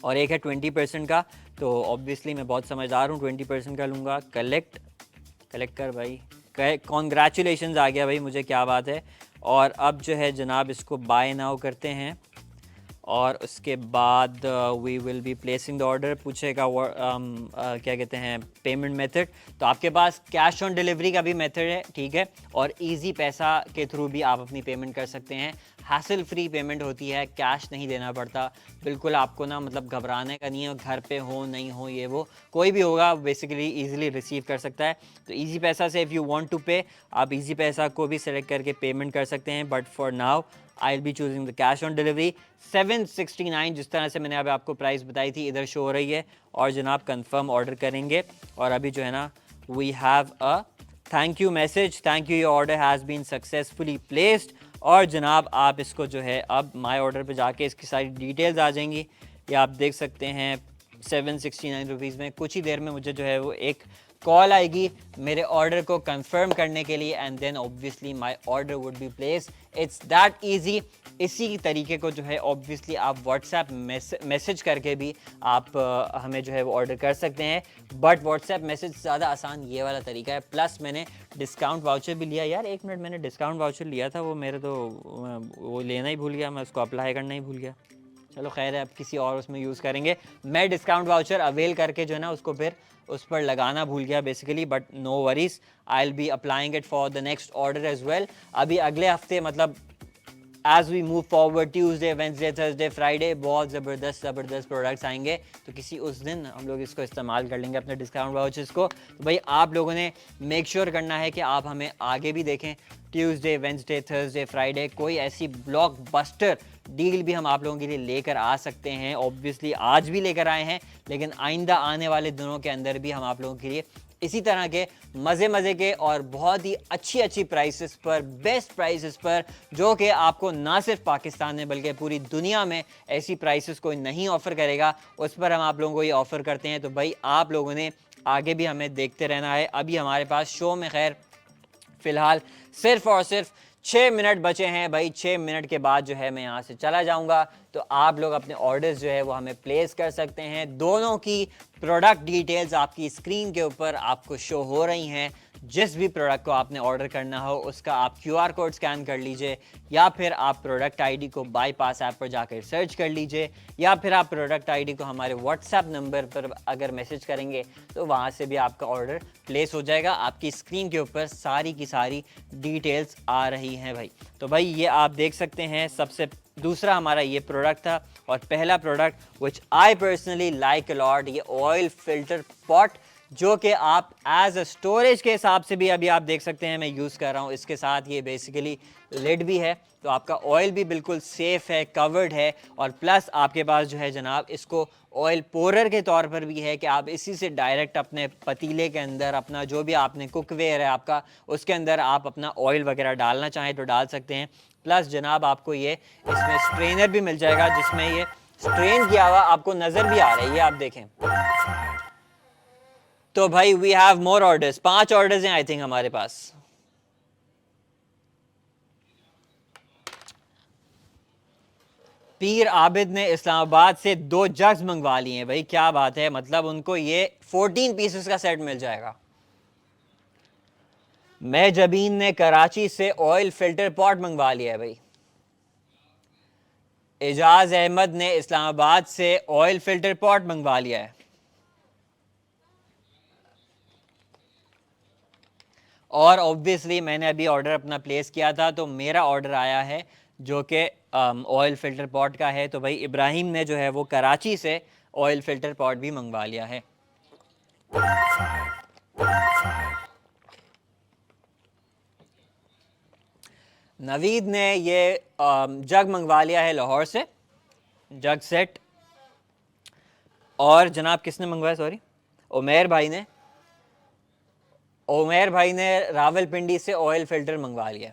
और एक है 20% का। तो ऑब्वियसली मैं बहुत समझदार हूँ, 20% का लूँगा। कलेक्ट कर भाई, कॉन्ग्रेचुलेशंस आ गया भाई मुझे, क्या बात है। और अब जो है जनाब इसको बाय नाउ करते हैं और उसके बाद we will be placing the order. पूछेगा क्या कहते हैं पेमेंट मेथड, तो आपके पास कैश ऑन डिलीवरी का भी मेथड है, ठीक है, और इजी पैसा के थ्रू भी आप अपनी पेमेंट कर सकते हैं। हैसल फ्री पेमेंट होती है, कैश नहीं देना पड़ता, बिल्कुल आपको ना मतलब घबराने का नहीं है, घर पे हो नहीं हो ये वो कोई भी होगा बेसिकली इजीली रिसीव कर सकता है। तो इजी पैसा से इफ़ यू वांट टू पे, आप इजी पैसा को भी सेलेक्ट करके पेमेंट कर सकते हैं, but for now I will B choosing the cash on delivery. 769 जिस तरह से मैंने अभी आपको प्राइस बताई थी इधर शो हो रही है, और जनाब कंफर्म ऑर्डर करेंगे। और अभी जो है ना we have a thank you message, thank you your order has been successfully placed. और जनाब आप इसको जो है अब माई ऑर्डर पे जाके इसकी सारी डिटेल्स आ जाएंगी, ये आप देख सकते हैं। 769 रुपीज़ में कुछ ही देर में मुझे जो है वो एक कॉल आएगी मेरे ऑर्डर को कंफर्म करने के लिए, and then obviously my order would be place. It's that easy. इसी तरीके को जो है ऑब्वियसली आप व्हाट्सएप मैसेज करके भी आप हमें जो है वो ऑर्डर कर सकते हैं, बट व्हाट्सएप मैसेज ज़्यादा आसान ये वाला तरीका है। प्लस मैंने डिस्काउंट वाउचर भी लिया यार, एक मिनट, मैंने डिस्काउंट वाउचर लिया था, वो मेरे तो वो लेना ही भूल गया, मैं उसको अप्लाई करना ही भूल गया। चलो खैर है, अब किसी और उसमें यूज़ करेंगे। मैं डिस्काउंट वाउचर अवेल करके जो है ना उसको फिर उस पर लगाना भूल गया basically, but no worries, I will be applying it for the next order as well. अभी अगले हफ्ते मतलब as we move forward, Tuesday, Wednesday, Thursday, Friday बहुत ज़बरदस्त प्रोडक्ट्स आएंगे, तो किसी उस दिन हम लोग इसको इस्तेमाल कर लेंगे अपने डिस्काउंट वाउचर्स को। तो भाई आप लोगों ने मेक श्योर करना है कि आप हमें आगे भी देखें, ट्यूसडे, वेंसडे, थर्सडे, फ्राइडे कोई ऐसी ब्लॉकबस्टर डील भी हम आप लोगों के लिए लेकर आ सकते हैं। ऑब्वियसली आज भी लेकर आए हैं, लेकिन आइंदा आने वाले दिनों के अंदर भी हम आप लोगों के लिए इसी तरह के मज़े के और बहुत ही अच्छी प्राइसेस पर, बेस्ट प्राइसेस पर, जो कि आपको ना सिर्फ पाकिस्तान में बल्कि पूरी दुनिया में ऐसी प्राइसेस कोई नहीं ऑफ़र करेगा, उस पर हम आप लोगों को ये ऑफ़र करते हैं। तो भाई आप लोगों ने आगे भी हमें देखते रहना है। अभी हमारे पास शो में खैर फ़िलहाल सिर्फ और सिर्फ 6 मिनट बचे हैं भाई। 6 मिनट के बाद जो है मैं यहाँ से चला जाऊँगा, तो आप लोग अपने ऑर्डर्स जो है वो हमें प्लेस कर सकते हैं। दोनों की प्रोडक्ट डिटेल्स आपकी स्क्रीन के ऊपर आपको शो हो रही हैं। जिस भी प्रोडक्ट को आपने ऑर्डर करना हो उसका आप QR कोड स्कैन कर लीजिए, या फिर आप प्रोडक्ट आईडी को बाईपास ऐप पर जाकर सर्च कर लीजिए, या फिर आप प्रोडक्ट आईडी को हमारे व्हाट्सएप नंबर पर अगर मैसेज करेंगे तो वहाँ से भी आपका ऑर्डर प्लेस हो जाएगा। आपकी स्क्रीन के ऊपर सारी की सारी डिटेल्स आ रही हैं भाई। तो भाई ये आप देख सकते हैं, सबसे दूसरा हमारा ये प्रोडक्ट था, और पहला product which I personally like a lot, ये ऑयल फिल्टर पॉट, जो कि आप एज अ स्टोरेज के हिसाब से भी अभी आप देख सकते हैं मैं यूज़ कर रहा हूँ। इसके साथ ये बेसिकली लिड भी है, तो आपका ऑयल भी बिल्कुल सेफ़ है, कवर्ड है, और प्लस आपके पास जो है जनाब इसको ऑयल पोरर के तौर पर भी है कि आप इसी से डायरेक्ट अपने पतीले के अंदर अपना जो भी आपने कुकवेयर है आपका, उसके अंदर आप अपना ऑयल वगैरह डालना चाहें तो डाल सकते हैं। प्लस जनाब आपको ये इसमें स्ट्रेनर भी मिल जाएगा, जिसमें ये स्ट्रेन किया हुआ आपको नज़र भी आ रहा है, ये आप देखें। तो भाई we have more orders, 5 orders हैं आई थिंक हमारे पास। पीर आबिद ने इस्लामाबाद से 2 जग्स मंगवा लिए हैं भाई, क्या बात है, मतलब उनको ये 14 पीसेस का सेट मिल जाएगा। मैं जबीन ने कराची से ऑयल फिल्टर पॉट मंगवा लिया है भाई। एजाज अहमद ने इस्लामाबाद से ऑयल फिल्टर पॉट मंगवा लिया है। और ऑब्वियसली मैंने अभी ऑर्डर अपना प्लेस किया था, तो मेरा ऑर्डर आया है जो कि ऑयल फिल्टर पॉट का है। तो भाई इब्राहिम ने जो है वो कराची से ऑयल फिल्टर पॉट भी मंगवा लिया है। नवीद ने ये जग मंगवा लिया है लाहौर से, जग सेट। और जनाब किसने मंगवाया, सॉरी, उमेर भाई ने रावलपिंडी से ऑयल फिल्टर मंगवा लिया।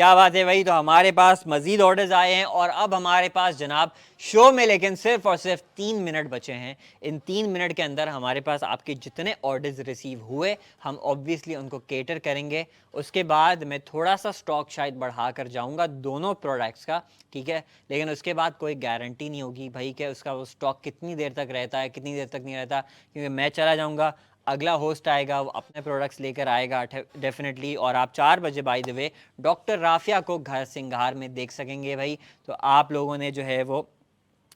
क्या बात है भाई। तो हमारे पास मजीद ऑर्डर्स आए हैं और अब हमारे पास जनाब शो में लेकिन सिर्फ और सिर्फ 3 मिनट बचे हैं। इन 3 मिनट के अंदर हमारे पास आपके जितने ऑर्डर्स रिसीव हुए हम ऑब्वियसली उनको केटर करेंगे। उसके बाद मैं थोड़ा सा स्टॉक शायद बढ़ा कर जाऊंगा दोनों प्रोडक्ट्स का, ठीक है, लेकिन उसके बाद कोई गारंटी नहीं होगी भाई कि उसका वो स्टॉक कितनी देर तक रहता है, कितनी देर तक नहीं रहता, क्योंकि मैं चला जाऊंगा, अगला होस्ट आएगा, वो अपने प्रोडक्ट्स लेकर आएगा डेफिनेटली। और आप 4 बजे by the way doctor Rafia को घर सिंगार में देख सकेंगे भाई। तो आप लोगों ने जो है वो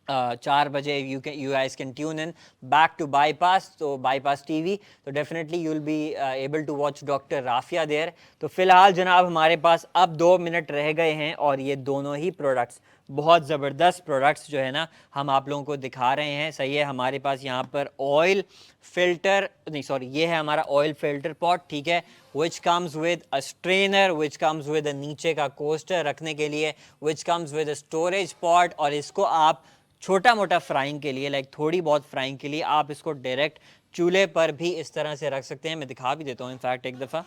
4 बजे you guys can tune in back to bypass, तो बाईपास टीवी, तो definitely you will be able to watch doctor Rafia there. तो फिलहाल जनाब हमारे पास अब 2 मिनट रह गए हैं और ये दोनों ही प्रोडक्ट्स बहुत ज़बरदस्त प्रोडक्ट्स जो है ना हम आप लोगों को दिखा रहे हैं। सही है, हमारे पास यहाँ पर ऑयल फिल्टर नहीं, सॉरी, ये है हमारा ऑयल फिल्टर पॉट, ठीक है, which comes with a strainer, which comes with नीचे का कोस्टर रखने के लिए, which comes with a storage pot. और इसको आप छोटा मोटा फ्राइंग के लिए, लाइक थोड़ी बहुत फ्राइंग के लिए आप इसको डायरेक्ट चूल्हे पर भी इस तरह से रख सकते हैं। मैं दिखा भी देता हूँ इनफैक्ट एक दफ़ा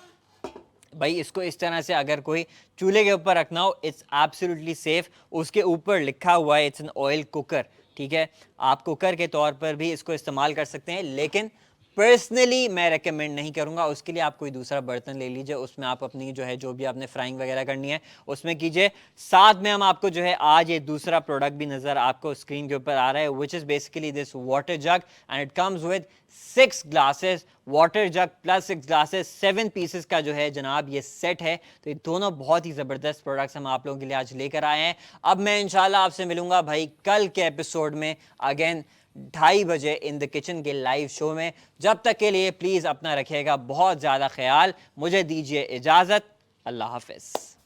भाई, इसको इस तरह से अगर कोई चूल्हे के ऊपर रखना हो इट्स एब्सोल्युटली सेफ। उसके ऊपर लिखा हुआ है इट्स एन ऑयल कुकर, ठीक है, आप कुकर के तौर पर भी इसको इस्तेमाल कर सकते हैं, लेकिन पर्सनली मैं रेकमेंड नहीं करूंगा। उसके लिए आप कोई दूसरा बर्तन ले लीजिए, उसमें आप अपनी जो है जो भी आपने फ्राइंग वगैरह करनी है उसमें कीजिए। साथ में हम आपको जो है आज ये दूसरा प्रोडक्ट भी नज़र आपको स्क्रीन के ऊपर आ रहा है, which is basically this water jug and it comes with 6 glasses, water jug plus 6 glasses, 7 pieces का जो है जनाब ये सेट है। तो ये दोनों बहुत ही ज़बरदस्त प्रोडक्ट्स हम आप लोगों के लिए आज लेकर आए हैं। अब मैं इंशाल्लाह आपसे मिलूंगा भाई कल के एपिसोड में अगेन 2:30 बजे इन द किचन के लाइव शो में। जब तक के लिए प्लीज़ अपना रखिएगा बहुत ज़्यादा ख्याल, मुझे दीजिए इजाज़त, अल्लाह हाफिज़।